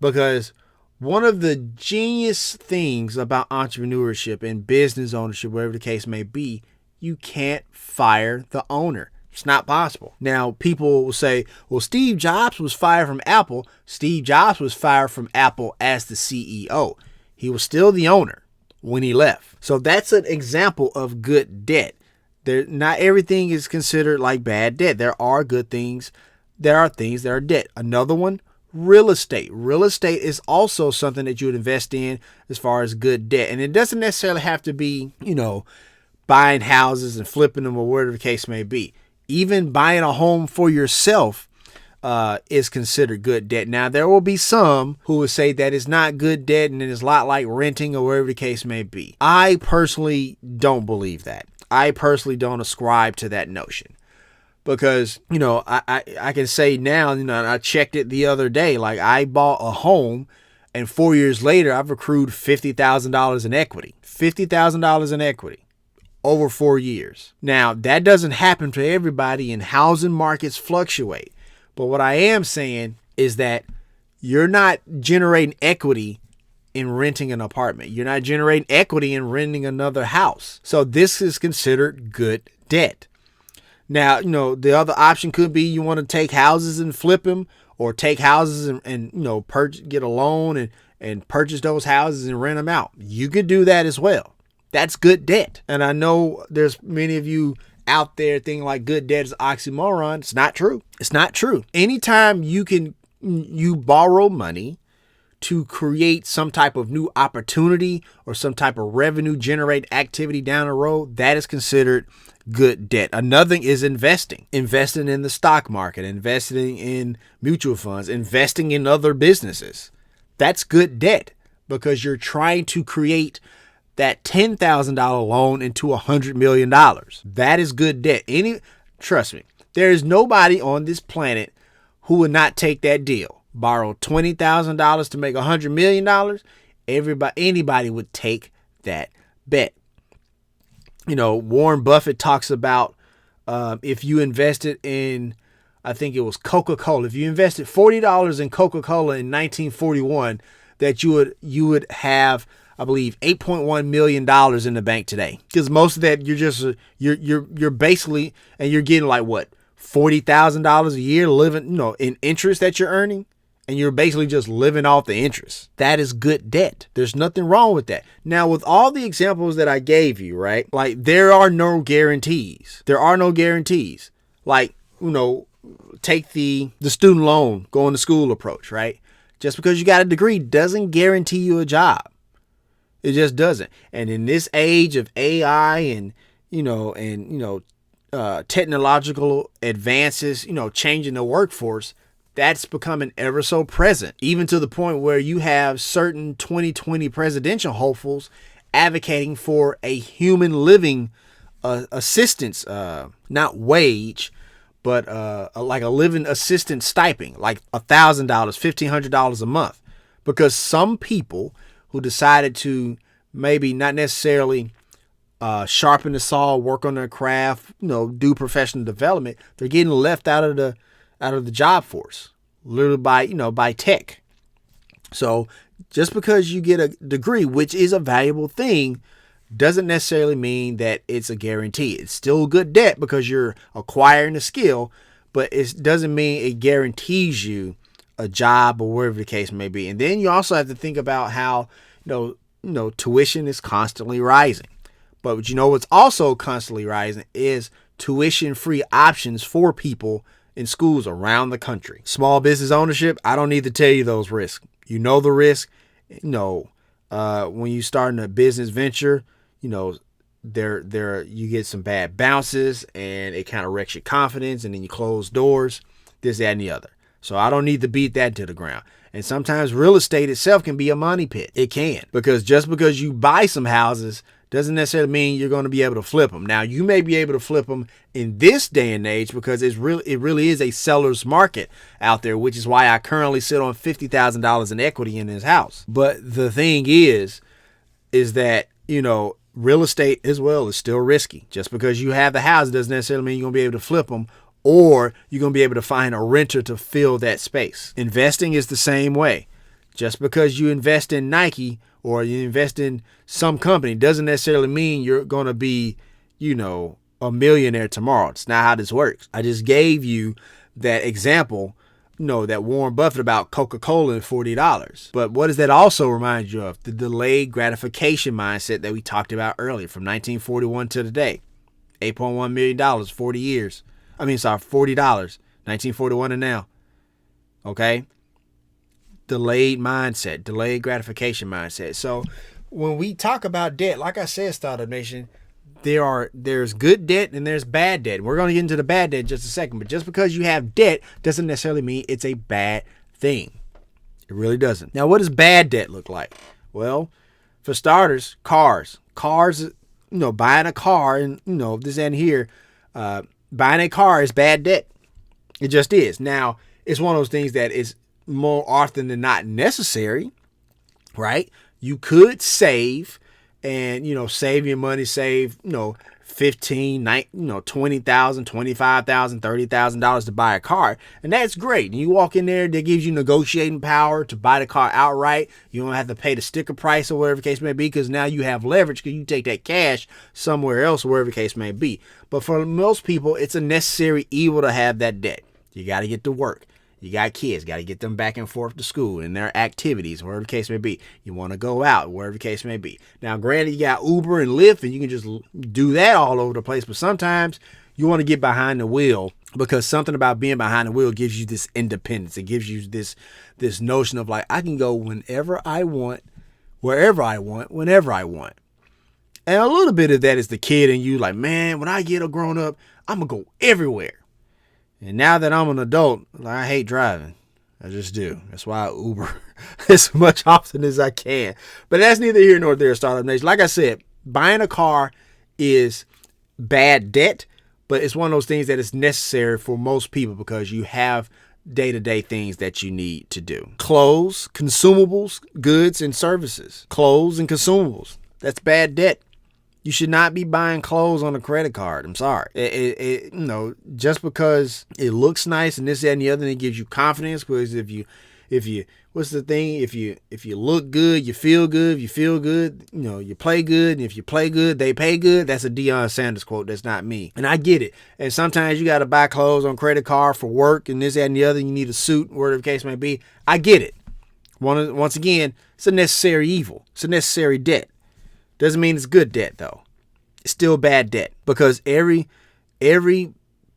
Speaker 1: Because one of the genius things about entrepreneurship and business ownership, whatever the case may be, you can't fire the owner. It's not possible. Now, people will say, well, Steve Jobs was fired from Apple. Steve Jobs was fired from Apple as the CEO. He was still the owner when he left. So that's an example of good debt. Not everything is considered like bad debt. There are good things. There are things that are debt. Another one, real estate. Real estate is also something that you would invest in as far as good debt. And it doesn't necessarily have to be, buying houses and flipping them or whatever the case may be. Even buying a home for yourself is considered good debt. Now, there will be some who will say that it's not good debt and it is a lot like renting or whatever the case may be. I personally don't believe that. I personally don't ascribe to that notion. Because, I can say now, I checked it the other day, like I bought a home and 4 years later, I've accrued $50,000 in equity. $50,000 in equity over 4 years. Now, that doesn't happen to everybody, and housing markets fluctuate. But what I am saying is that you're not generating equity in renting an apartment. You're not generating equity in renting another house. So this is considered good debt. Now, the other option could be you want to take houses and flip them, or take houses and get a loan and purchase those houses and rent them out. You could do that as well. That's good debt. And I know there's many of you out there thinking like good debt is oxymoron. It's not true. It's not true. Anytime you borrow money to create some type of new opportunity or some type of revenue generate activity down the road, that is considered good debt. Another thing is investing in the stock market, investing in mutual funds, investing in other businesses. That's good debt, because you're trying to create that $10,000 loan into $100 million. That is good debt. Trust me, there is nobody on this planet who would not take that deal. Borrow $20,000 to make $100 million. Anybody would take that bet. Warren Buffett talks about if you invested in, I think it was Coca-Cola. If you invested $40 in Coca-Cola in 1941, that you would have, I believe, $8.1 million in the bank today. Because most of that you're basically, and you're getting like what, $40,000 a year living, in interest that you're earning. And you're basically just living off the interest. That is good debt. There's nothing wrong with that. Now, with all the examples that I gave you, right? Like, there are no guarantees. There are no guarantees. Like, take the student loan, going to school approach, right? Just because you got a degree doesn't guarantee you a job. It just doesn't. And in this age of AI and technological advances, changing the workforce, that's becoming ever so present, even to the point where you have certain 2020 presidential hopefuls advocating for a human living assistance, not wage, but like a living assistance stipend, like $1,000, $1,500 a month, because some people who decided to maybe not necessarily sharpen the saw, work on their craft, do professional development, they're getting left out of the job force, literally by tech. So just because you get a degree, which is a valuable thing, doesn't necessarily mean that it's a guarantee. It's still good debt because you're acquiring a skill, but it doesn't mean it guarantees you a job or whatever the case may be. And then you also have to think about how, tuition is constantly rising. But what's also constantly rising is tuition-free options for people in schools around the country. Small business ownership, I don't need to tell you those risks. You know the risk. When you start a business venture, there you get some bad bounces and it kind of wrecks your confidence, and then you close doors, this, that, and the other. So I don't need to beat that to the ground. And sometimes real estate itself can be a money pit. It can, because just because you buy some houses doesn't necessarily mean you're going to be able to flip them. Now, you may be able to flip them in this day and age because it really is a seller's market out there, which is why I currently sit on $50,000 in equity in this house. But the thing is that, real estate as well is still risky. Just because you have the house doesn't necessarily mean you're going to be able to flip them, or you're going to be able to find a renter to fill that space. Investing is the same way. Just because you invest in Nike or you invest in some company doesn't necessarily mean you're going to be, a millionaire tomorrow. It's not how this works. I just gave you that example, that Warren Buffett about Coca-Cola and $40. But what does that also remind you of? The delayed gratification mindset that we talked about earlier from 1941 to today. $8.1 million, 40 years. $40, 1941 and now. Okay? Delayed mindset, delayed gratification mindset. So when we talk about debt, like I said, Startup Nation, there's good debt and there's bad debt. We're going to get into the bad debt in just a second, but just because you have debt doesn't necessarily mean it's a bad thing. It really doesn't. Now, what does bad debt look like? Well, for starters, cars, buying a car and, this and here, buying a car is bad debt. It just is. Now, it's one of those things that is more often than not necessary, right? You could save and, save your money, save, $15,000, $20,000, $25,000, $30,000 to buy a car. And that's great. And you walk in there, that gives you negotiating power to buy the car outright. You don't have to pay the sticker price or whatever the case may be, because now you have leverage because you take that cash somewhere else, wherever the case may be. But for most people, it's a necessary evil to have that debt. You got to get to work. You got kids, got to get them back and forth to school and their activities, wherever the case may be. You want to go out, wherever the case may be. Now, granted, you got Uber and Lyft, and you can just do that all over the place. But sometimes you want to get behind the wheel, because something about being behind the wheel gives you this independence. It gives you this notion of like, I can go whenever I want, wherever I want, whenever I want. And a little bit of that is the kid in you, like, man, when I get a grown up, I'm going to go everywhere. And now that I'm an adult, I hate driving. I just do. That's why I Uber as much often as I can. But that's neither here nor there, Startup Nation. Like I said, buying a car is bad debt, but it's one of those things that is necessary for most people because you have day-to-day things that you need to do. Clothes, consumables, goods, and services. Clothes and consumables. That's bad debt. You should not be buying clothes on a credit card. I'm sorry. Just because it looks nice and this, that, and the other, and it gives you confidence. Because if you what's the thing? If you look good, you feel good. If you feel good, you play good. And if you play good, they pay good. That's a Deion Sanders quote. That's not me. And I get it. And sometimes you got to buy clothes on credit card for work and this, that, and the other. You need a suit, whatever the case may be. I get it. Once again, it's a necessary evil. It's a necessary debt. Doesn't mean it's good debt, though. It's still bad debt, because every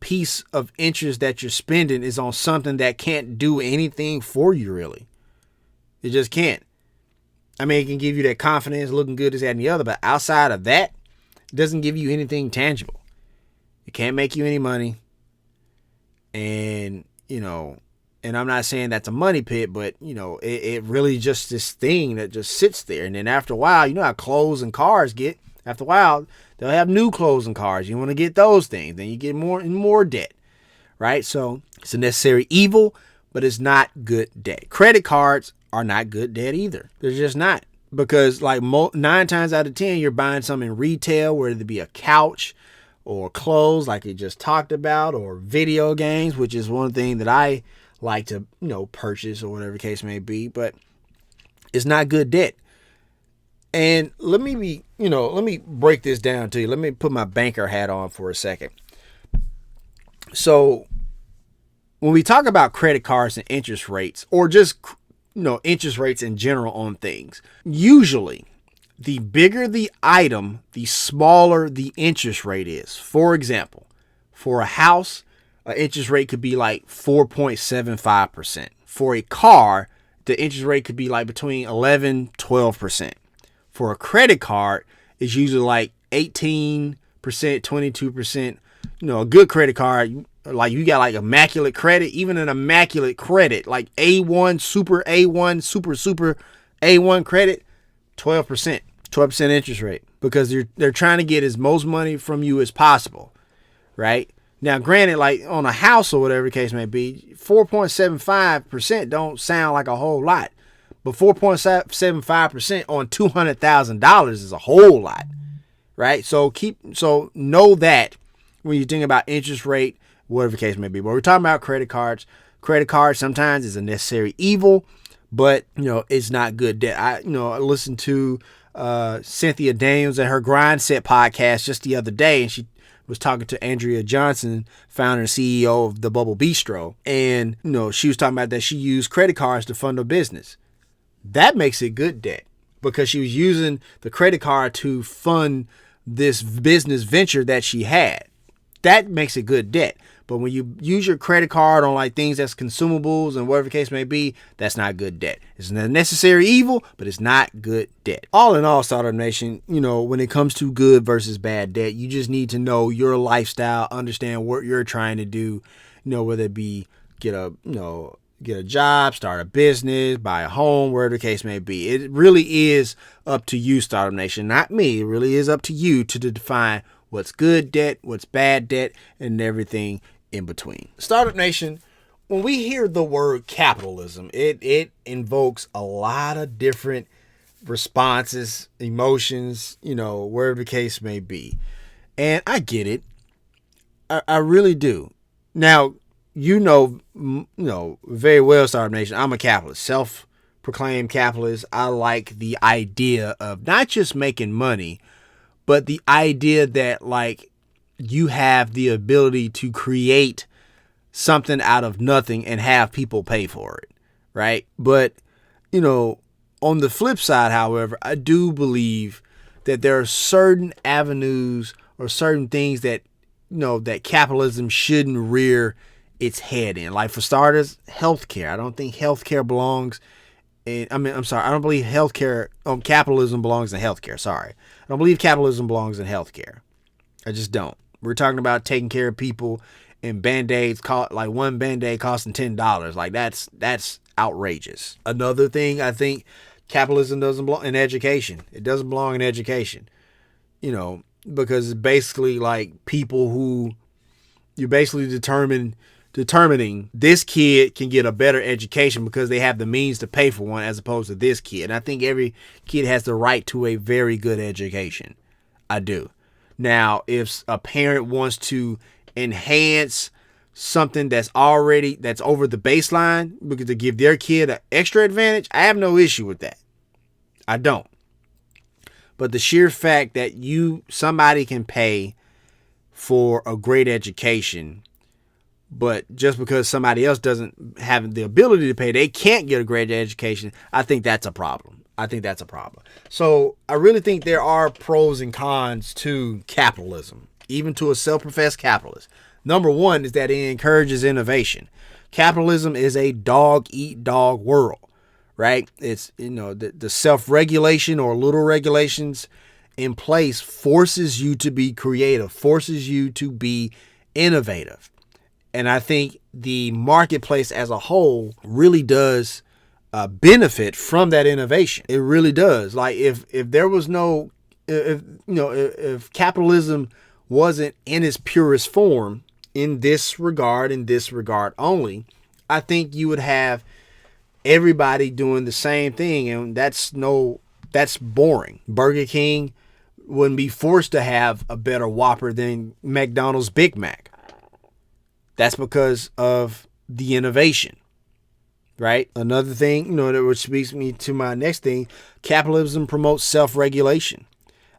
Speaker 1: piece of interest that you're spending is on something that can't do anything for you, really. It just can't. I mean, it can give you that confidence, looking good, this, that, and the other, but outside of that, it doesn't give you anything tangible. It can't make you any money. And, and I'm not saying that's a money pit, but, it really just this thing that just sits there. And then after a while, you know how clothes and cars get. After a while, they'll have new clothes and cars. You want to get those things. Then you get more and more debt, right? So it's a necessary evil, but it's not good debt. Credit cards are not good debt either. They're just not. Because 9 times out of 10, you're buying something in retail, whether it be a couch or clothes like it just talked about, or video games, which is one thing that I like to, purchase or whatever the case may be. But it's not good debt. And let me break this down to you. Let me put my banker hat on for a second. So when we talk about credit cards and interest rates, or just, interest rates in general on things, usually the bigger the item, the smaller the interest rate is. For example, for a house, an interest rate could be like 4.75%. For a car, the interest rate could be like between 11-12%. For a credit card, it's usually like 18%, 22%. A good credit card, like you got like immaculate credit, even an immaculate credit, like A1, super A1, super A1 credit, 12% interest rate, because they're trying to get as most money from you as possible, right? Now, granted, like on a house or whatever the case may be, 4.75% don't sound like a whole lot. But 4.75% on $200,000 is a whole lot, right? So know that when you think about interest rate, whatever the case may be. But we're talking about credit cards. Credit cards sometimes is a necessary evil, but it's not good debt. I listened to Cynthia Daniels at her Grind Set podcast just the other day, and she was talking to Andrea Johnson, founder and CEO of the Bubble Bistro, and she was talking about that she used credit cards to fund her business. That makes it good debt, because she was using the credit card to fund this business venture that she had. That makes it good debt. But when you use your credit card on like things that's consumables and whatever the case may be, that's not good debt. It's a necessary evil, but it's not good debt. All in all, Startup Nation, when it comes to good versus bad debt, you just need to know your lifestyle, understand what you're trying to do, whether it be get a job, start a business, buy a home, wherever the case may be. It really is up to you, Startup Nation, not me. It really is up to you to define what's good debt, what's bad debt, and everything in between. Startup Nation, when we hear the word capitalism, it invokes a lot of different responses, emotions, wherever the case may be. And I get it. I really do. Now, very well, Startup Nation, I'm a capitalist, self-proclaimed capitalist. I like the idea of not just making money, but the idea that like you have the ability to create something out of nothing and have people pay for it, right? But, on the flip side, however, I do believe that there are certain avenues or certain things that, that capitalism shouldn't rear its head in. Like, for starters, healthcare. I don't think healthcare belongs in, I don't believe capitalism belongs in healthcare. Sorry. I don't believe capitalism belongs in healthcare. I just don't. We're talking about taking care of people, and Band-Aids like one Band-Aid costing $10. Like that's outrageous. Another thing, I think capitalism doesn't belong in education. It doesn't belong in education. Because it's basically like people who you're basically determining this kid can get a better education because they have the means to pay for one, as opposed to this kid. And I think every kid has the right to a very good education. I do. Now, if a parent wants to enhance something that's over the baseline because to give their kid an extra advantage, I have no issue with that. I don't. But the sheer fact that somebody can pay for a great education, but just because somebody else doesn't have the ability to pay, they can't get a great education, I think that's a problem. So I really think there are pros and cons to capitalism, even to a self-professed capitalist. Number one is that it encourages innovation. Capitalism is a dog-eat-dog world, right? It's, the self-regulation or little regulations in place forces you to be creative, forces you to be innovative. And I think the marketplace as a whole really does benefit from that innovation. It really does. Like if there was no, if capitalism wasn't in its purest form in this regard only, I think you would have everybody doing the same thing. And that's boring. Burger King wouldn't be forced to have a better Whopper than McDonald's Big Mac. That's because of the innovation, right? Another thing, which speaks me to my next thing, capitalism promotes self-regulation.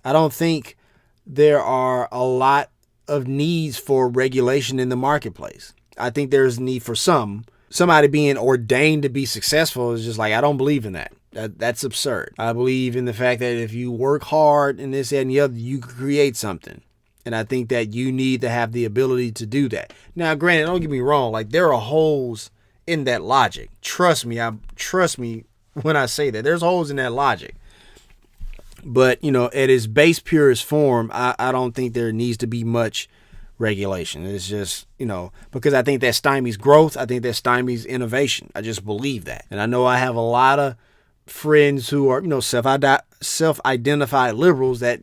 Speaker 1: I don't think there are a lot of needs for regulation in the marketplace. I think there's a need for somebody being ordained to be successful is just like, I don't believe in that. That's absurd. I believe in the fact that if you work hard and this, that, and the other, you can create something. And I think that you need to have the ability to do that. Now, granted, don't get me wrong. Like, there are holes in that logic. Trust me when I say that. There's holes in that logic. But, at its base purest form, I don't think there needs to be much regulation. It's just, because I think that stymies growth. I think that stymies innovation. I just believe that. And I know I have a lot of friends who are, self-identified liberals that,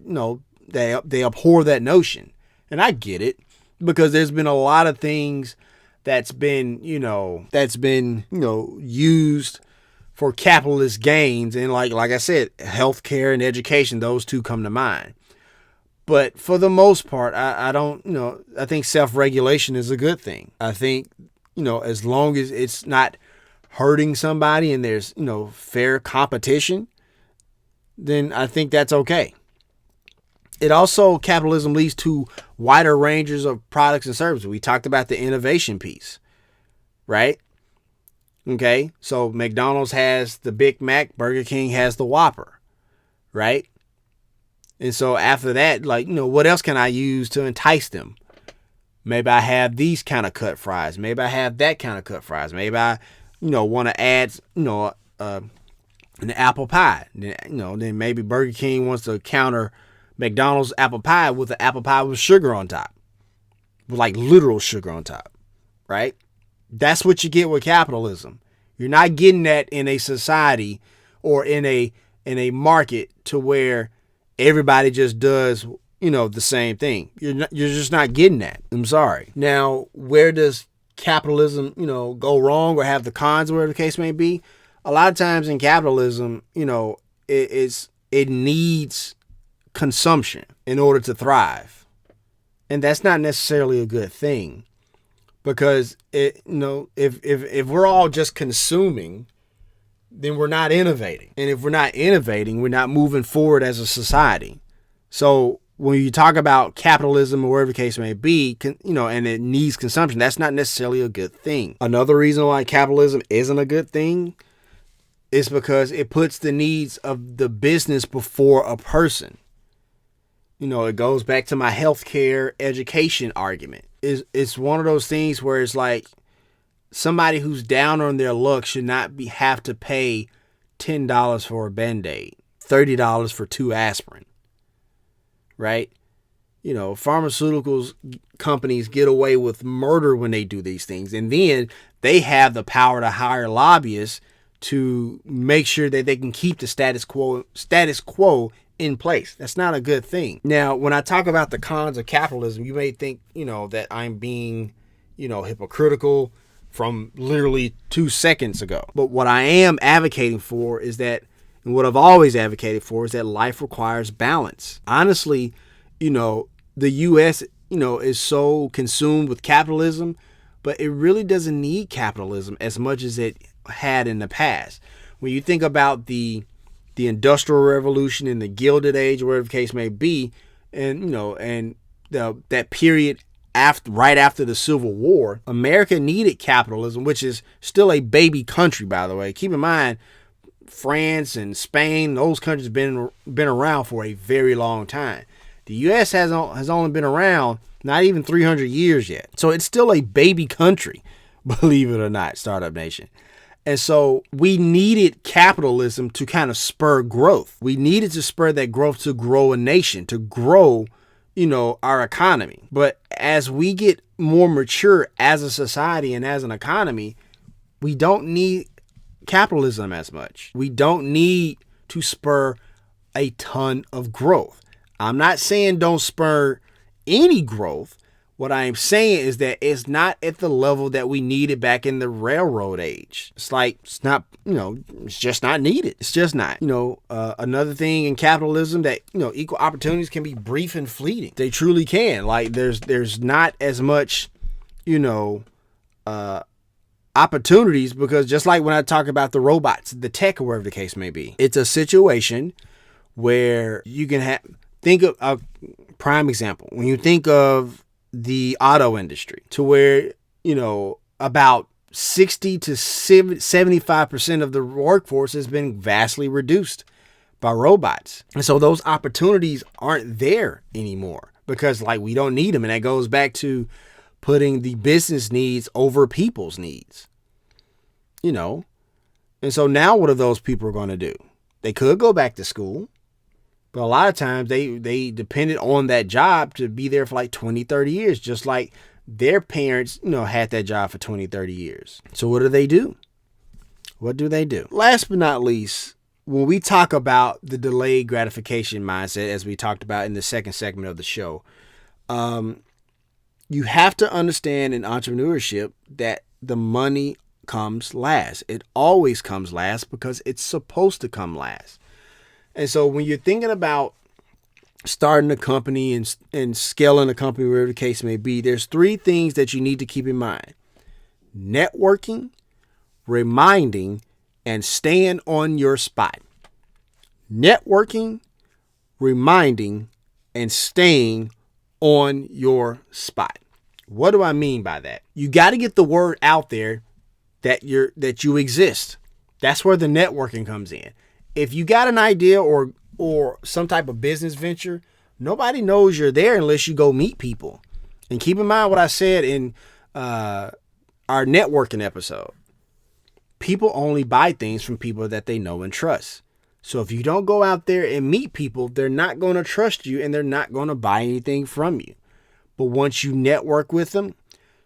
Speaker 1: they abhor that notion. And I get it, because there's been a lot of things that's been used for capitalist gains. And like I said, healthcare and education, those two come to mind. But for the most part, I don't, I think self-regulation is a good thing. I think, as long as it's not hurting somebody and there's, fair competition, then I think that's okay. It also, capitalism leads to wider ranges of products and services. We talked about the innovation piece, right? Okay, so McDonald's has the Big Mac, Burger King has the Whopper, right? And so after that, what else can I use to entice them? Maybe I have these kind of cut fries. Maybe I have that kind of cut fries. Maybe I, want to add, an apple pie. Then maybe Burger King wants to counter McDonald's apple pie with an apple pie with sugar on top, with literal sugar on top, right? That's what you get with capitalism. You're not getting that in a society or in a market to where everybody just does, the same thing. You're just not getting that. I'm sorry. Now, where does capitalism, go wrong or have the cons, whatever the case may be? A lot of times in capitalism, it needs consumption in order to thrive. And that's not necessarily a good thing, because if we're all just consuming, then we're not innovating. And if we're not innovating, we're not moving forward as a society. So when you talk about capitalism or whatever the case may be, and it needs consumption, that's not necessarily a good thing. Another reason why capitalism isn't a good thing is because it puts the needs of the business before a person. It goes back to my healthcare education argument. It's one of those things where it's like somebody who's down on their luck should not have to pay $10 for a Band-Aid, $30 for 2 aspirin, right? Pharmaceuticals companies get away with murder when they do these things. And then they have the power to hire lobbyists to make sure that they can keep the status quo in place. That's not a good thing. Now, when I talk about the cons of capitalism, you may think, that I'm being, hypocritical from literally 2 seconds ago. But what I am advocating for is that, and what I've always advocated for, is that life requires balance. Honestly, the U.S., is so consumed with capitalism, but it really doesn't need capitalism as much as it had in the past. When you think about the Industrial Revolution and the Gilded Age, or whatever the case may be, and that period right after the Civil War, America needed capitalism, which is still a baby country, by the way. Keep in mind, France and Spain, those countries have been around for a very long time. The U.S. has only been around not even 300 years yet. So it's still a baby country, believe it or not, Startup Nation. And so we needed capitalism to kind of spur growth. We needed to spur that growth to grow a nation, to grow, our economy. But as we get more mature as a society and as an economy, we don't need capitalism as much. We don't need to spur a ton of growth. I'm not saying don't spur any growth. What I am saying is that it's not at the level that we needed back in the railroad age. It's not, it's just not needed. It's just not. Another thing in capitalism that, equal opportunities can be brief and fleeting. They truly can. Like there's not as much, opportunities, because just like when I talk about the robots, the tech, or whatever the case may be, it's a situation where you can think of a prime example. When you think of the auto industry, to where, about 60 to 75% of the workforce has been vastly reduced by robots. And so those opportunities aren't there anymore because we don't need them. And that goes back to putting the business needs over people's needs, And so now what are those people going to do? They could go back to school, but a lot of times they depended on that job to be there for 20, 30 years, just like their parents, had that job for 20, 30 years. So what do they do? What do they do? Last but not least, when we talk about the delayed gratification mindset, as we talked about in the second segment of the show, you have to understand in entrepreneurship that the money comes last. It always comes last because it's supposed to come last. And so when you're thinking about starting a company and scaling a company, wherever the case may be, there's three things that you need to keep in mind: networking, reminding, and staying on your spot. Networking, reminding, and staying on your spot. What do I mean by that? You got to get the word out there that you exist. That's where the networking comes in. If you got an idea or some type of business venture, nobody knows you're there unless you go meet people. And keep in mind what I said in our networking episode. People only buy things from people that they know and trust. So if you don't go out there and meet people, they're not going to trust you and they're not going to buy anything from you. But once you network with them,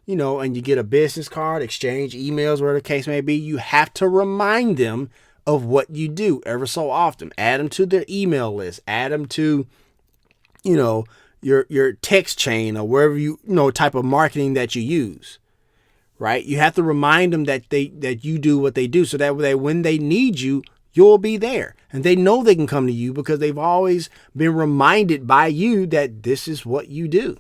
Speaker 1: and you get a business card, exchange emails, whatever the case may be, you have to remind them of what you do ever so often. Add them to their email list, add them to, your text chain or wherever type of marketing that you use, right? You have to remind them that you do what they do, so that way when they need you, you'll be there. And they know they can come to you because they've always been reminded by you that this is what you do.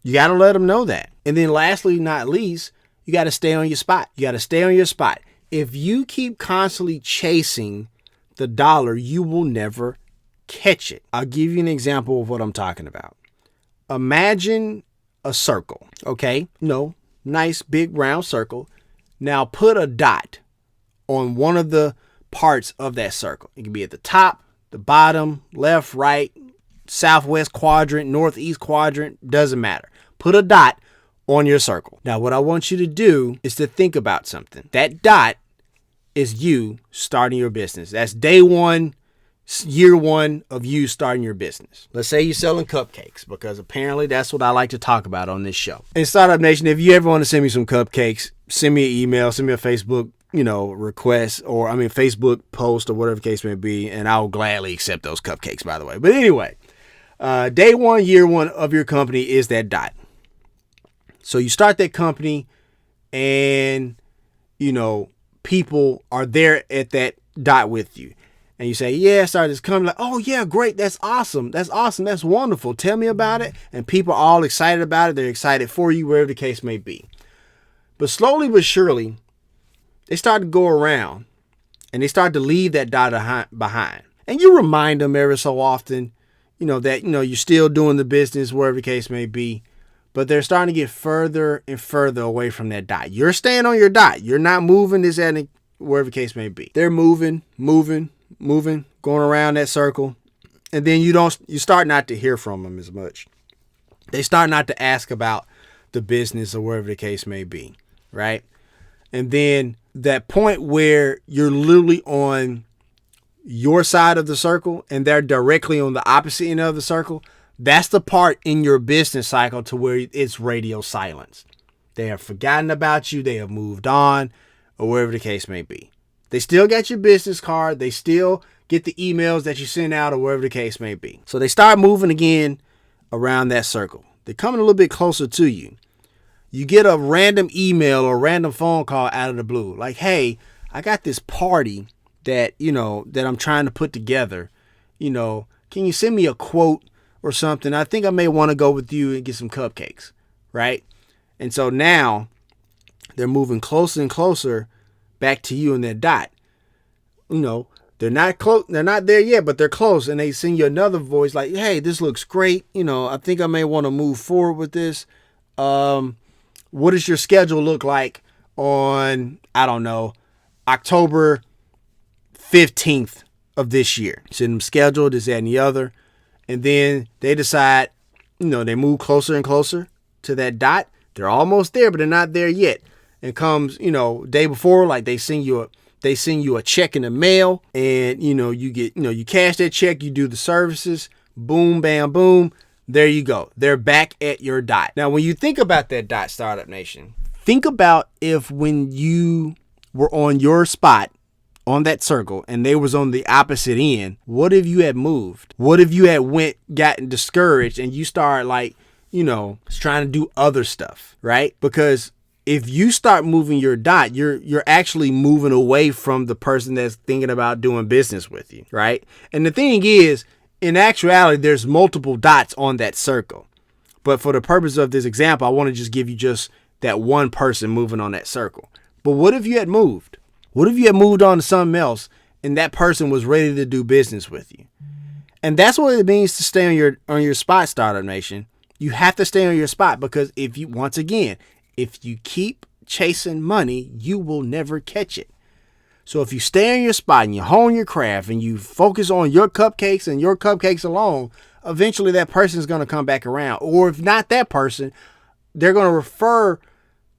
Speaker 1: You got to let them know that. And then lastly, not least, you got to stay on your spot. You got to stay on your spot. If you keep constantly chasing the dollar, you will never catch it. I'll give you an example of what I'm talking about. Imagine a circle, okay? Nice big round circle. Now put a dot on one of the parts of that circle. It can be at the top, the bottom, left, right, southwest quadrant, northeast quadrant, doesn't matter. Put a dot on your circle. Now, what I want you to do is to think about something. That dot is you starting your business. That's day one, year one of you starting your business. Let's say you're selling cupcakes, because apparently that's what I like to talk about on this show. And Startup Nation, if you ever want to send me some cupcakes, send me an email, send me a Facebook, request, or Facebook post or whatever the case may be, and I'll gladly accept those cupcakes, by the way. But anyway, day one, year one of your company is that dot. So you start that company and, people are there at that dot with you. And you say, yeah, I started this company. Like, oh, yeah, great. That's awesome. That's wonderful. Tell me about it. And people are all excited about it. They're excited for you, wherever the case may be. But slowly but surely, they start to go around and they start to leave that dot behind. And you remind them every so often, that, you're still doing the business, wherever the case may be. But they're starting to get further and further away from that dot. You're staying on your dot. You're not moving this at wherever the case may be. They're moving, going around that circle. And then you start not to hear from them as much. They start not to ask about the business or wherever the case may be, right? And then that point where you're literally on your side of the circle and they're directly on the opposite end of the circle, that's the part in your business cycle to where it's radio silence. They have forgotten about you. They have moved on, or wherever the case may be. They still got your business card. They still get the emails that you send out, or wherever the case may be. So they start moving again around that circle. They're coming a little bit closer to you. You get a random email or random phone call out of the blue. Like, hey, I got this party that I'm trying to put together. Can you send me a quote or something? I think I may want to go with you and get some cupcakes, right? And so now they're moving closer and closer back to you in their dot. They're not close. They're not there yet, but they're close. And they send you another voice like, hey, this looks great. I think I may want to move forward with this. What does your schedule look like on, I don't know, October 15th of this year? Send them schedule, this, that, and the other. And then they decide, they move closer and closer to that dot. They're almost there, but they're not there yet. And comes, day before, like they send you a check in the mail, and you get, you cash that check, you do the services, boom, bam, boom. There you go. They're back at your dot. Now, when you think about that dot, Startup Nation, think about if when you were on your spot on that circle and they was on the opposite end, what if you had moved? What if you had gotten discouraged and you start trying to do other stuff, right? Because if you start moving your dot, you're actually moving away from the person that's thinking about doing business with you, right? And the thing is, in actuality, there's multiple dots on that circle. But for the purpose of this example, I want to just give you just that one person moving on that circle. But what if you had moved? What if you had moved on to something else and that person was ready to do business with you? And that's what it means to stay on your spot, Startup Nation. You have to stay on your spot, because if you keep chasing money, you will never catch it. So if you stay on your spot and you hone your craft and you focus on your cupcakes and your cupcakes alone, eventually that person is going to come back around. Or if not that person, they're going to refer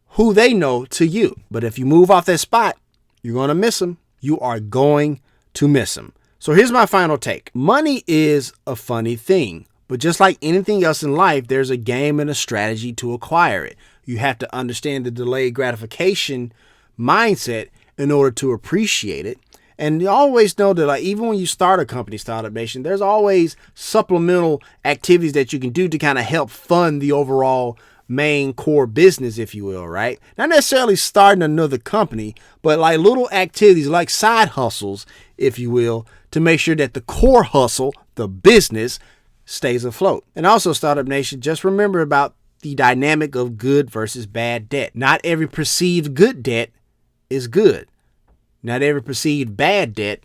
Speaker 1: who they know to you. But if you move off that spot, you're going to miss them. You are going to miss them. So here's my final take. Money is a funny thing, but just like anything else in life, there's a game and a strategy to acquire it. You have to understand the delayed gratification mindset in order to appreciate it. And you always know that, even when you start a company, Startup Nation, there's always supplemental activities that you can do to kind of help fund the overall main core business, if you will, right? Not necessarily starting another company, but like little activities, like side hustles, if you will, to make sure that the core hustle, the business, stays afloat. And also, Startup Nation, just remember about the dynamic of good versus bad debt. Not every perceived good debt is good. Not every perceived bad debt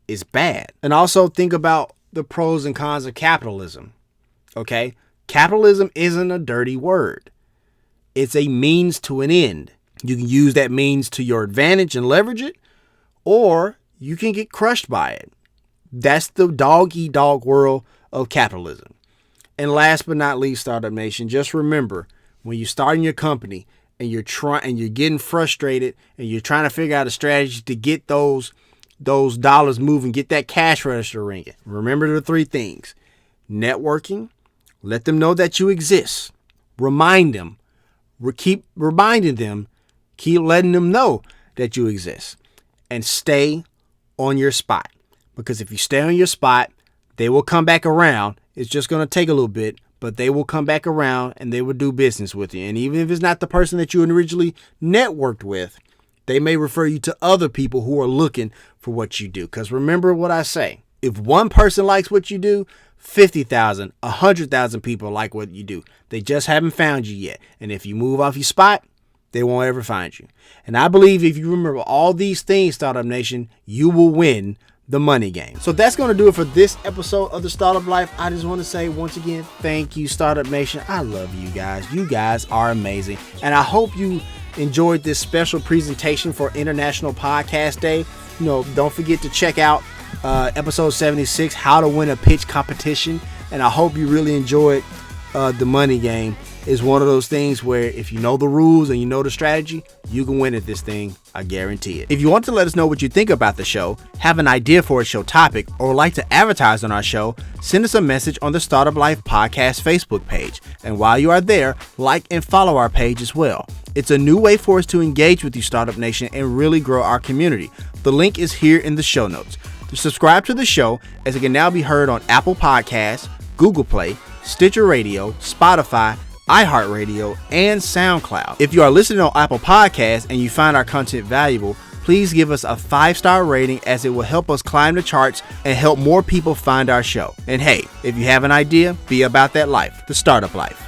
Speaker 1: is bad. And also think about the pros and cons of capitalism. Okay? Capitalism isn't a dirty word. It's a means to an end. You can use that means to your advantage and leverage it, or you can get crushed by it. That's the dog-eat-dog world of capitalism. And last but not least, Startup Nation, just remember, when you're starting your company and you're getting frustrated and you're trying to figure out a strategy to get those dollars moving, get that cash register ringing, remember the three things: networking, let them know that you exist, remind them, keep reminding them, keep letting them know that you exist, and stay on your spot. Because if you stay on your spot, they will come back around. It's just going to take a little bit, but they will come back around and they will do business with you. And even if it's not the person that you originally networked with, they may refer you to other people who are looking for what you do. Because remember what I say, if one person likes what you do, 50,000, 100,000 people like what you do. They just haven't found you yet. And if you move off your spot, they won't ever find you. And I believe if you remember all these things, Startup Nation, you will win the money game. So that's going to do it for this episode of the Startup Life. I just want to say once again, thank you, Startup Nation. I love you guys. You guys are amazing. And I hope you enjoyed this special presentation for International Podcast Day. Don't forget to check out episode 76, How to Win a Pitch Competition. And I hope you really enjoyed the money game. It's one of those things where if you know the rules and you know the strategy, you can win at this thing. I guarantee it. If you want to let us know what you think about the show, have an idea for a show topic, or like to advertise on our show, send us a message on the Startup Life Podcast Facebook page. And while you are there, like and follow our page as well. It's a new way for us to engage with you, Startup Nation, and really grow our community. The link is here in the show notes. To subscribe to the show, as it can now be heard on Apple Podcasts, Google Play, Stitcher Radio, Spotify, iHeartRadio, and SoundCloud. If you are listening on Apple Podcasts and you find our content valuable, please give us a 5-star rating, as it will help us climb the charts and help more people find our show. And hey, if you have an idea, be about that life, the Startup Life.